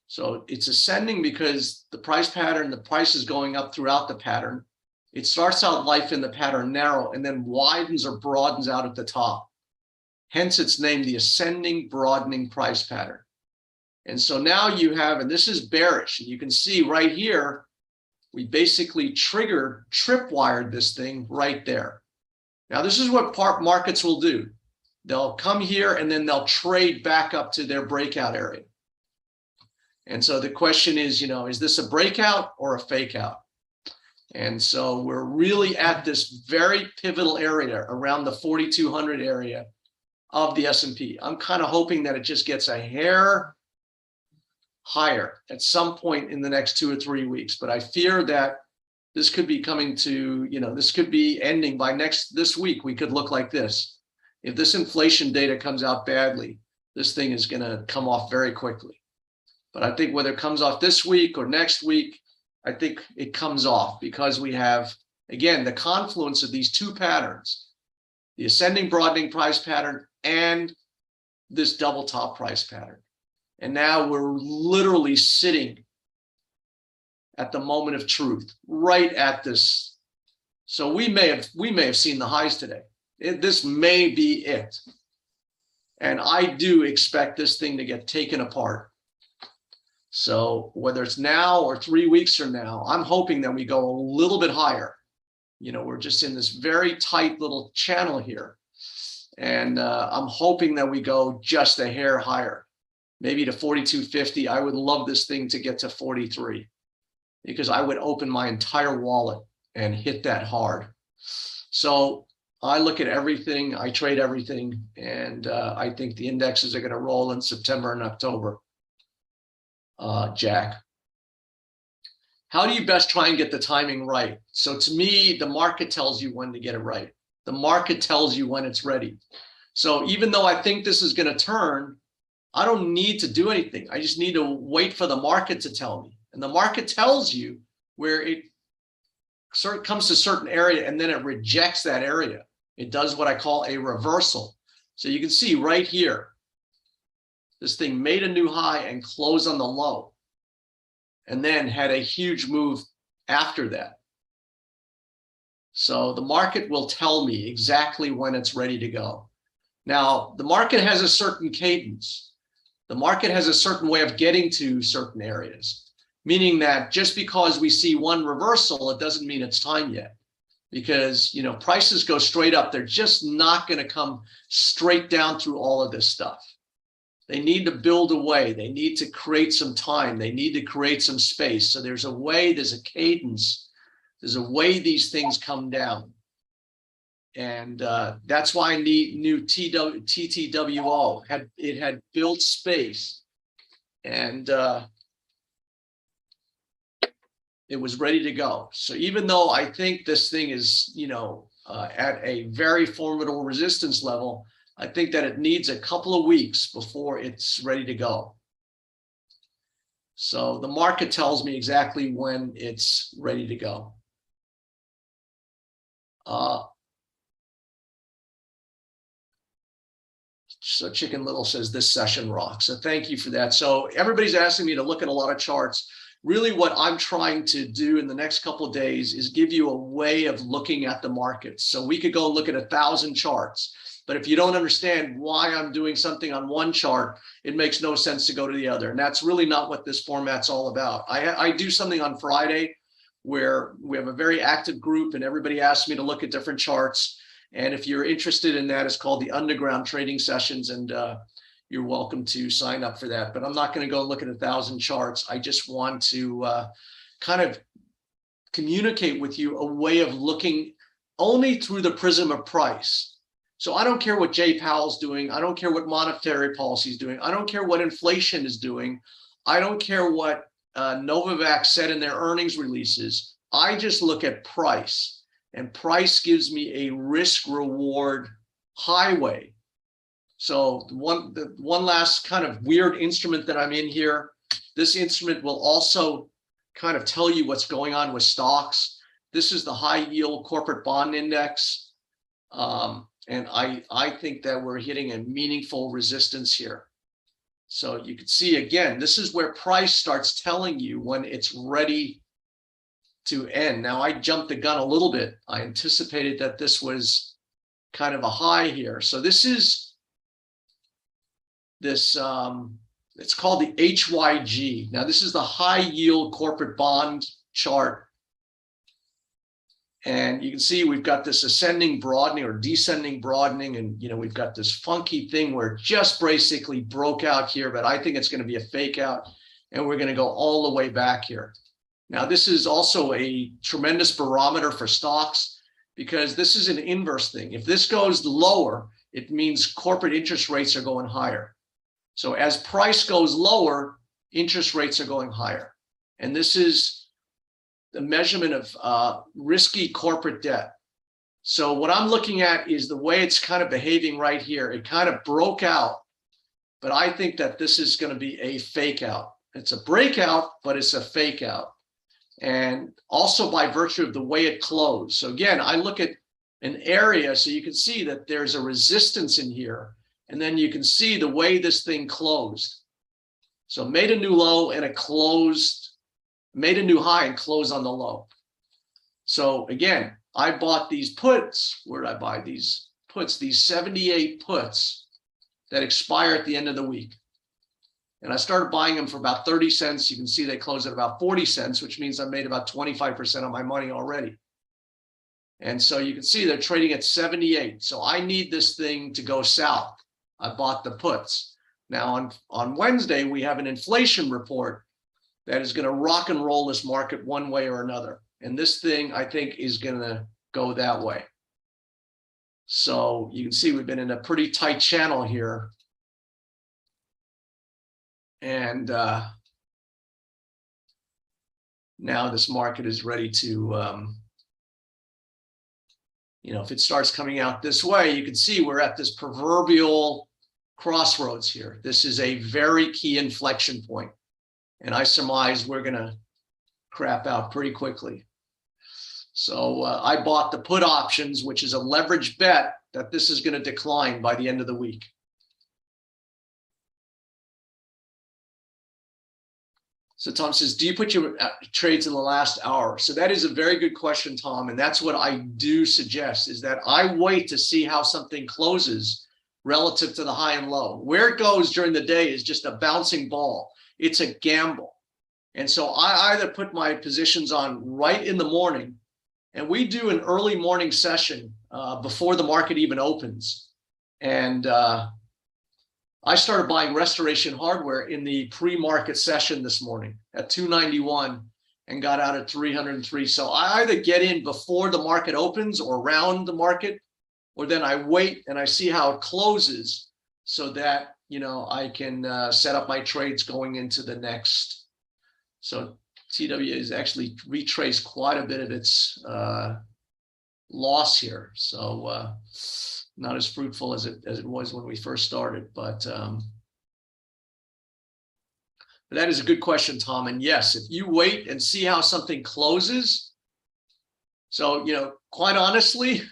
So it's ascending because the price pattern, the price is going up throughout the pattern. It starts out life in the pattern narrow and then widens or broadens out at the top. Hence it's named the ascending, broadening price pattern. And so now you have, and this is bearish, and you can see right here, we basically tripwired this thing right there. Now this is what markets will do. They'll come here and then they'll trade back up to their breakout area. And so the question is, is this a breakout or a fake out? And so we're really at this very pivotal area around the 4,200 area of the S&P. I'm kind of hoping that it just gets a hair higher at some point in the next 2 or 3 weeks. But I fear that this could be coming to, this could be ending by this week. We could look like this. If this inflation data comes out badly, this thing is going to come off very quickly. But I think whether it comes off this week or next week, I think it comes off because we have, again, the confluence of these two patterns, the ascending broadening price pattern and this double top price pattern. And now we're literally sitting at the moment of truth, right at this. So we may have seen the highs today. This may be it. And I do expect this thing to get taken apart. So whether it's now or 3 weeks from now, I'm hoping that we go a little bit higher. We're just in this very tight little channel here. And I'm hoping that we go just a hair higher, maybe to 42.50. I would love this thing to get to 43 because I would open my entire wallet and hit that hard. So I look at everything, I trade everything, and I think the indexes are going to roll in September and October. Jack, how do you best try and get the timing right? So to me, the market tells you when to get it right. The market tells you when it's ready. So even though I think this is going to turn, I don't need to do anything. I just need to wait for the market to tell me. And the market tells you where it comes to a certain area and then it rejects that area. It does what I call a reversal. So you can see right here, this thing made a new high and closed on the low, and then had a huge move after that. So the market will tell me exactly when it's ready to go. Now, the market has a certain cadence. The market has a certain way of getting to certain areas, meaning that just because we see one reversal, it doesn't mean it's time yet. Because, prices go straight up. They're just not going to come straight down through all of this stuff. They need to build a way. They need to create some time. They need to create some space. So there's a way, there's a cadence. There's a way these things come down. And that's why I knew TTWO had built space. And it was ready to go. So even though I think this thing is, at a very formidable resistance level, I think that it needs a couple of weeks before it's ready to go. So the market tells me exactly when it's ready to go. So Chicken Little says this session rocks. So thank you for that. So everybody's asking me to look at a lot of charts. Really what I'm trying to do in the next couple of days is give you a way of looking at the markets. So we could go look at 1,000 charts, but if you don't understand why I'm doing something on one chart, it makes no sense to go to the other. And that's really not what this format's all about. I do something on Friday where we have a very active group and everybody asks me to look at different charts. And if you're interested in that, it's called the Underground Trading Sessions, and you're welcome to sign up for that. But I'm not going to go look at 1,000 charts. I just want to kind of communicate with you a way of looking only through the prism of price. So I don't care what Jay Powell's doing. I don't care what monetary policy is doing. I don't care what inflation is doing. I don't care what Novavax said in their earnings releases. I just look at price. And price gives me a risk reward highway. So the one last kind of weird instrument that I'm in here, this instrument will also kind of tell you what's going on with stocks. This is the high yield corporate bond index. And I think that we're hitting a meaningful resistance here. So you can see again, this is where price starts telling you when it's ready to end. Now I jumped the gun a little bit. I anticipated that this was kind of a high here. So this is this, it's called the HYG. Now this is the high yield corporate bond chart. And you can see we've got this ascending broadening or descending broadening. And, you know, we've got this funky thing where it just basically broke out here, but I think it's going to be a fake out and we're going to go all the way back here. Now, this is also a tremendous barometer for stocks because this is an inverse thing. If this goes lower, it means corporate interest rates are going higher. So as price goes lower, interest rates are going higher. And this is the measurement of risky corporate debt. So what I'm looking at is the way it's kind of behaving right here. It kind of broke out, but I think that this is going to be a fake out. It's a breakout, but it's a fake out. And also by virtue of the way it closed. So again, I look at an area so you can see that there's a resistance in here. And then you can see the way this thing closed. So made a new low and it closed, made a new high and closed on the low. So again, I bought these puts. Where did I buy these puts? These 78 puts that expire at the end of the week. And I started buying them for about 30 cents. You can see they closed at about 40 cents, which means I made about 25% of my money already. And so you can see they're trading at 78. So I need this thing to go south. I bought the puts. Now on Wednesday, we have an inflation report that is going to rock and roll this market one way or another. And this thing, I think, is going to go that way. So you can see we've been in a pretty tight channel here. And now this market is ready to, you know, if it starts coming out this way, you can see we're at this proverbial crossroads here. This is a very key inflection point. And I surmise we're going to crap out pretty quickly. So I bought the put options, which is a leveraged bet that this is going to decline by the end of the week. So Tom says, do you put your trades in the last hour? So that is a very good question, Tom. And that's what I do suggest is that I wait to see how something closes relative to the high and low. Where it goes during the day is just a bouncing ball. It's a gamble. And so I either put my positions on right in the morning, and we do an early morning session before the market even opens. And I started buying Restoration Hardware in the pre-market session this morning at 291 and got out at 303. So I either get in before the market opens or around the market, or then I wait and I see how it closes so that, you know, I can set up my trades going into the next. So TW has actually retraced quite a bit of its loss here. So not as fruitful as it was when we first started, but But that is a good question, Tom. And yes, if you wait and see how something closes. So, quite honestly,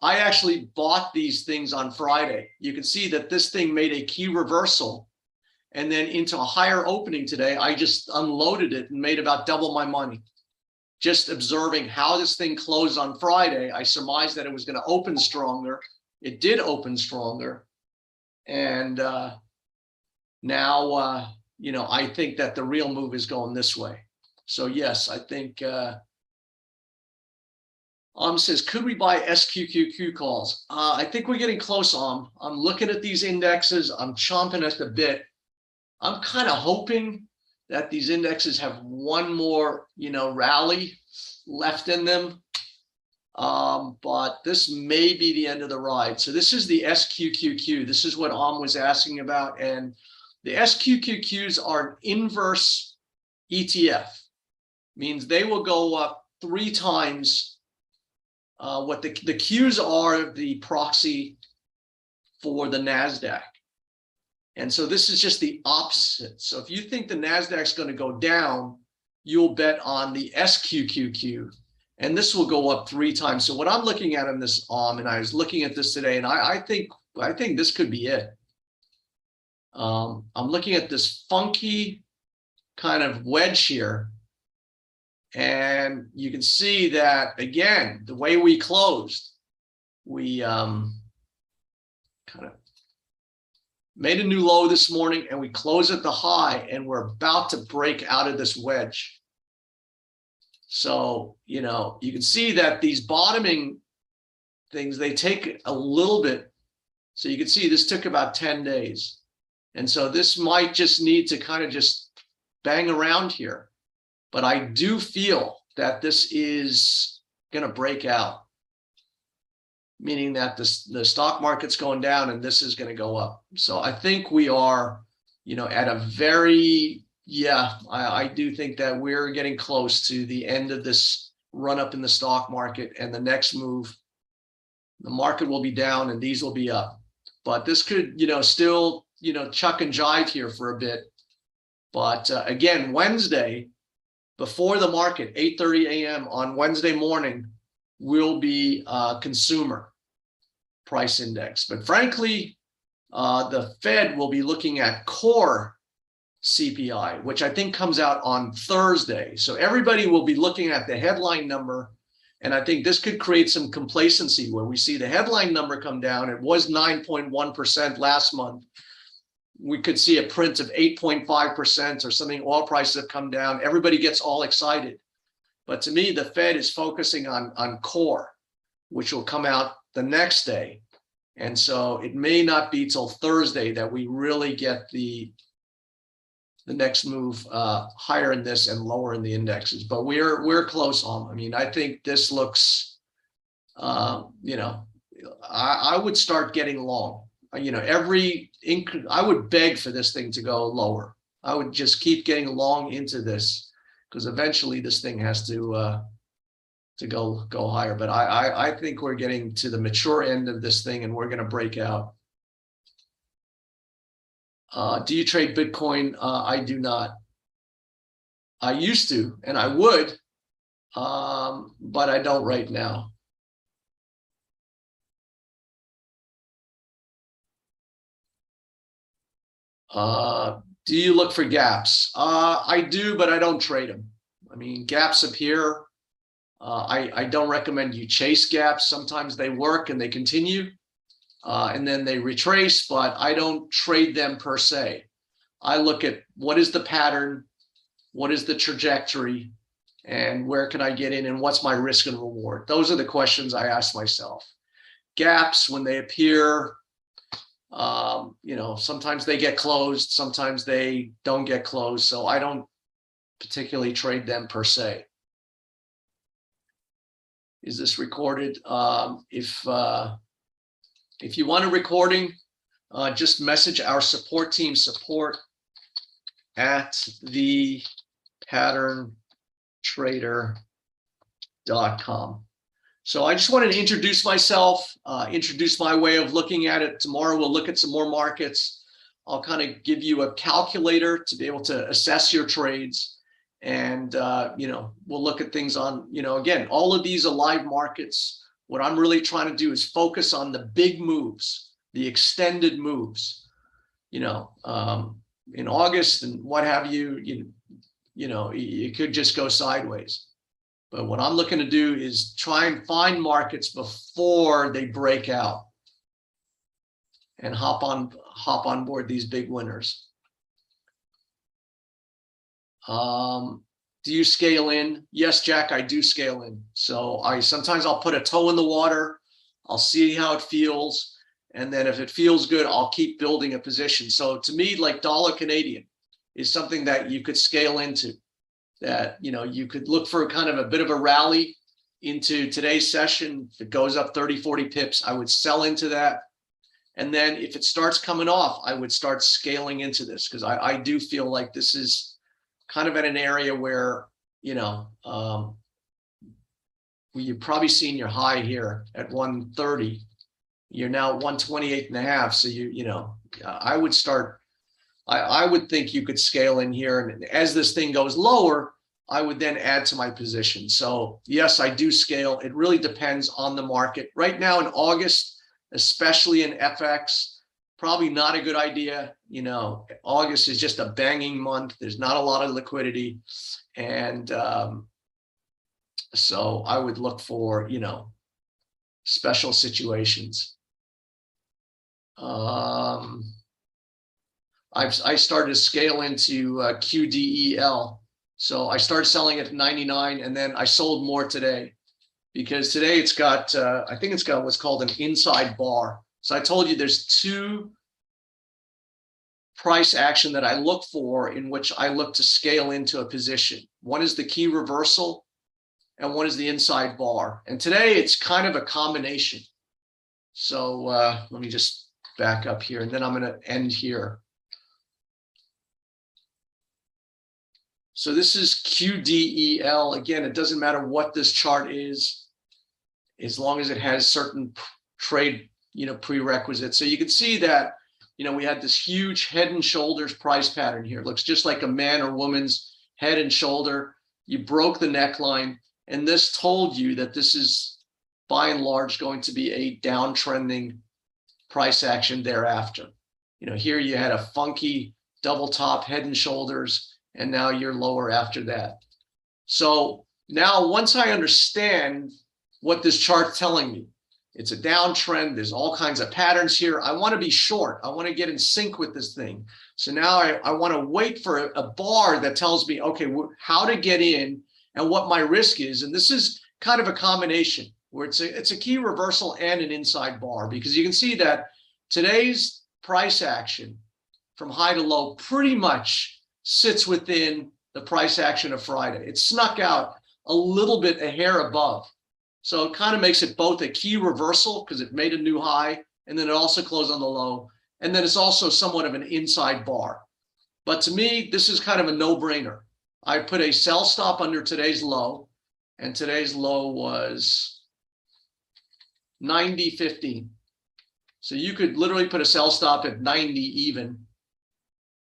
I actually bought these things on Friday. You can see that this thing made a key reversal and then into a higher opening today. I just unloaded it and made about double my money. Just observing how this thing closed on Friday, I surmised that it was going to open stronger. It did open stronger. And now, I think that the real move is going this way. So yes, I think says, could we buy SQQQ calls? I think we're getting close. I'm looking at these indexes. I'm chomping at the bit. I'm kind of hoping that these indexes have one more, rally left in them. But this may be the end of the ride. So this is the SQQQ. This is what was asking about. And the SQQQs are an inverse ETF. Means they will go up 3 times what the Qs are, the proxy for the NASDAQ. And so this is just the opposite. So if you think the NASDAQ is going to go down, you'll bet on the SQQQ. And this will go up 3 times. So what I'm looking at in this, and I was looking at this today, and I think this could be it. I'm looking at this funky kind of wedge here. And you can see that, again, the way we closed, we kind of made a new low this morning, and we closed at the high, and we're about to break out of this wedge. So, you can see that these bottoming things, they take a little bit. So you can see this took about 10 days. And so this might just need to kind of just bang around here. But I do feel that this is going to break out, meaning that the stock market's going down and this is going to go up. So I think we are, at a very, I do think that we're getting close to the end of this run up in the stock market, and the next move, the market will be down and these will be up. But this could, still, chuck and jive here for a bit. But again, Wednesday, before the market, 8:30 a.m. on Wednesday morning, will be consumer price index. But frankly, the Fed will be looking at core CPI, which I think comes out on Thursday. So everybody will be looking at the headline number. And I think this could create some complacency where we see the headline number come down. It was 9.1% last month. We could see a print of 8.5% or something. Oil prices have come down. Everybody gets all excited. But to me, the Fed is focusing on core, which will come out the next day. And so it may not be till Thursday that we really get the next move higher in this and lower in the indexes. But we're close on. I mean, I think this looks, I would start getting long. I would beg for this thing to go lower. I would just keep getting long into this, because eventually this thing has to go higher. But I think we're getting to the mature end of this thing, and we're going to break out. Do you trade Bitcoin? I do not. I used to, and I would, but I don't right now. Do you look for gaps? I do, but I don't trade them. I mean, gaps appear. I don't recommend you chase gaps. Sometimes they work and they continue, and then they retrace, but I don't trade them per se. I look at what is the pattern, what is the trajectory, and where can I get in, and what's my risk and reward? Those are the questions I ask myself. Gaps, when they appear, sometimes they get closed, sometimes they don't get closed. So I don't particularly trade them per se. Is this recorded? If you want a recording, just message our support team, support@thepatterntrader.com. So I just wanted to introduce myself, introduce my way of looking at it. Tomorrow we'll look at some more markets. I'll kind of give you a calculator to be able to assess your trades. And, we'll look at things on, again, all of these are live markets. What I'm really trying to do is focus on the big moves, the extended moves, in August and what have you, it could just go sideways. But what I'm looking to do is try and find markets before they break out and hop on board these big winners. Do you scale in? Yes, Jack, I do scale in. So sometimes I'll put a toe in the water. I'll see how it feels. And then if it feels good, I'll keep building a position. So to me, like dollar Canadian is something that you could scale into, that, you could look for kind of a bit of a rally into today's session. If it goes up 30, 40 pips, I would sell into that. And then if it starts coming off, I would start scaling into this, because I do feel like this is kind of at an area where, you've probably seen your high here at 130. You're now at 128 and a half. So I would start, I would think you could scale in here. And as this thing goes lower, I would then add to my position. So yes, I do scale. It really depends on the market. Right now in August, especially in FX, probably not a good idea. August is just a banging month. There's not a lot of liquidity. And so I would look for, special situations. I started to scale into QDEL. So I started selling at 99 and then I sold more today, because today it's got, I think it's got what's called an inside bar. So I told you there's two price action that I look for in which I look to scale into a position. One is the key reversal and one is the inside bar. And today it's kind of a combination. So let me just back up here and then I'm going to end here. So this is QDEL. Again, it doesn't matter what this chart is, as long as it has certain trade, prerequisites. So you can see that, we had this huge head and shoulders price pattern here. It looks just like a man or woman's head and shoulder. You broke the neckline, and this told you that this is by and large going to be a downtrending price action thereafter. Here you had a funky double top head and shoulders, and now you're lower after that. So now once I understand what this chart's telling me, it's a downtrend, there's all kinds of patterns here. I want to be short. I want to get in sync with this thing. So now I want to wait for a bar that tells me, okay, how to get in and what my risk is. And this is kind of a combination where it's a key reversal and an inside bar, because you can see that today's price action from high to low pretty much sits within the price action of Friday. It snuck out a little bit, a hair above. So it kind of makes it both a key reversal because it made a new high, and then it also closed on the low. And then it's also somewhat of an inside bar. But to me, this is kind of a no-brainer. I put a sell stop under today's low, and today's low was 90.15. So you could literally put a sell stop at 90 even,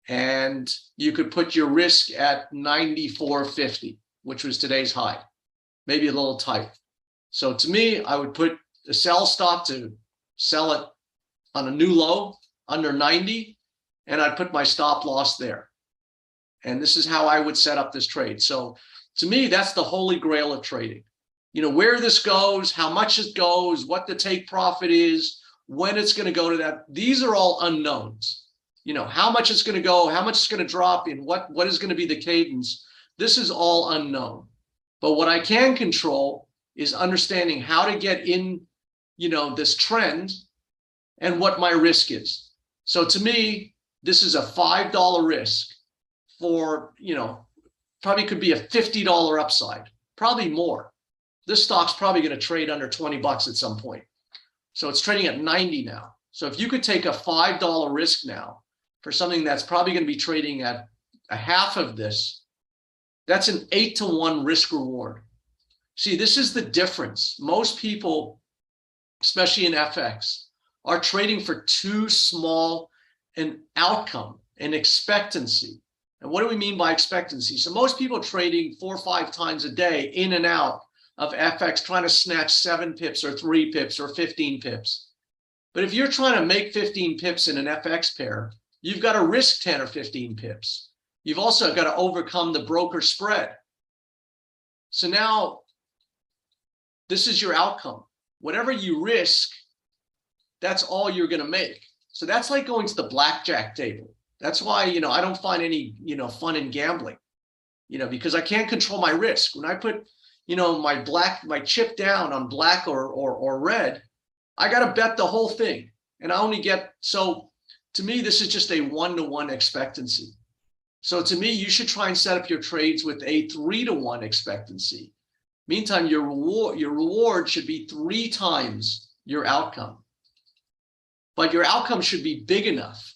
and you could put your risk at 94.50, which was today's high, maybe a little tight. So to me, I would put a sell stop to sell it on a new low under 90, and I'd put my stop loss there. And this is how I would set up this trade. So to me, that's the holy grail of trading. Where this goes, how much it goes, what the take profit is, when it's going to go to that. These are all unknowns. How much it's going to go, how much it's going to drop in, what is going to be the cadence. This is all unknown. But what I can control is understanding how to get in, this trend and what my risk is. So to me, this is a $5 risk for, probably could be a $50 upside, probably more. This stock's probably going to trade under 20 bucks at some point. So it's trading at 90 now. So if you could take a $5 risk now for something that's probably going to be trading at a half of this, that's an 8-to-1 risk reward. See, this is the difference. Most people, especially in FX, are trading for too small an outcome, an expectancy. And what do we mean by expectancy? So most people trading 4 or 5 times a day in and out of FX, trying to snatch 7 pips or 3 pips or 15 pips. But if you're trying to make 15 pips in an FX pair, you've got to risk 10 or 15 pips. You've also got to overcome the broker spread. So now this is your outcome. Whatever you risk, that's all you're going to make. So that's like going to the blackjack table. That's why, I don't find any, fun in gambling, because I can't control my risk. When I put, my chip down on black or red, I got to bet the whole thing. And I only get, so to me, this is just a 1-to-1 expectancy. So to me, you should try and set up your trades with a 3-to-1 expectancy. Meantime, your reward should be 3 times your outcome. But your outcome should be big enough.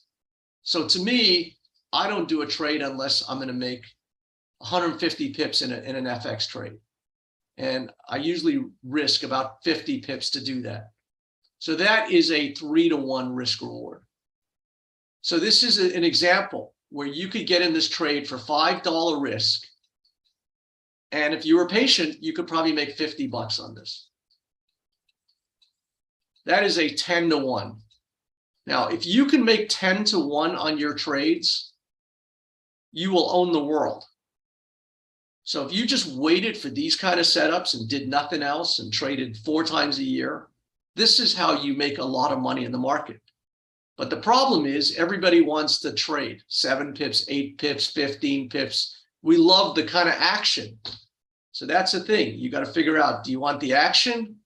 So to me, I don't do a trade unless I'm going to make 150 pips in an FX trade. And I usually risk about 50 pips to do that. So that is a 3-to-1 risk reward. So this is an example where you could get in this trade for $5 risk. And if you were patient, you could probably make 50 bucks on this. That is a 10-to-1. Now, if you can make 10-to-1 on your trades, you will own the world. So if you just waited for these kind of setups and did nothing else and traded 4 times a year, this is how you make a lot of money in the market. But the problem is everybody wants to trade 7 pips, 8 pips, 15 pips. We love the kind of action. So that's the thing. You got to figure out, do you want the action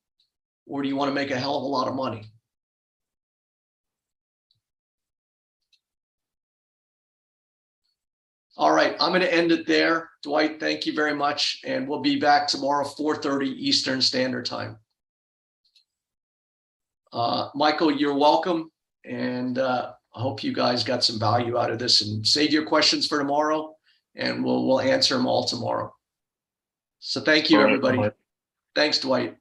or do you want to make a hell of a lot of money? All right, I'm going to end it there. Dwight, thank you very much. And we'll be back tomorrow, 4:30 Eastern Standard Time. Michael, you're welcome. And I hope you guys got some value out of this, and save your questions for tomorrow and we'll answer them all tomorrow. So thank you, everybody. Thanks, Dwight.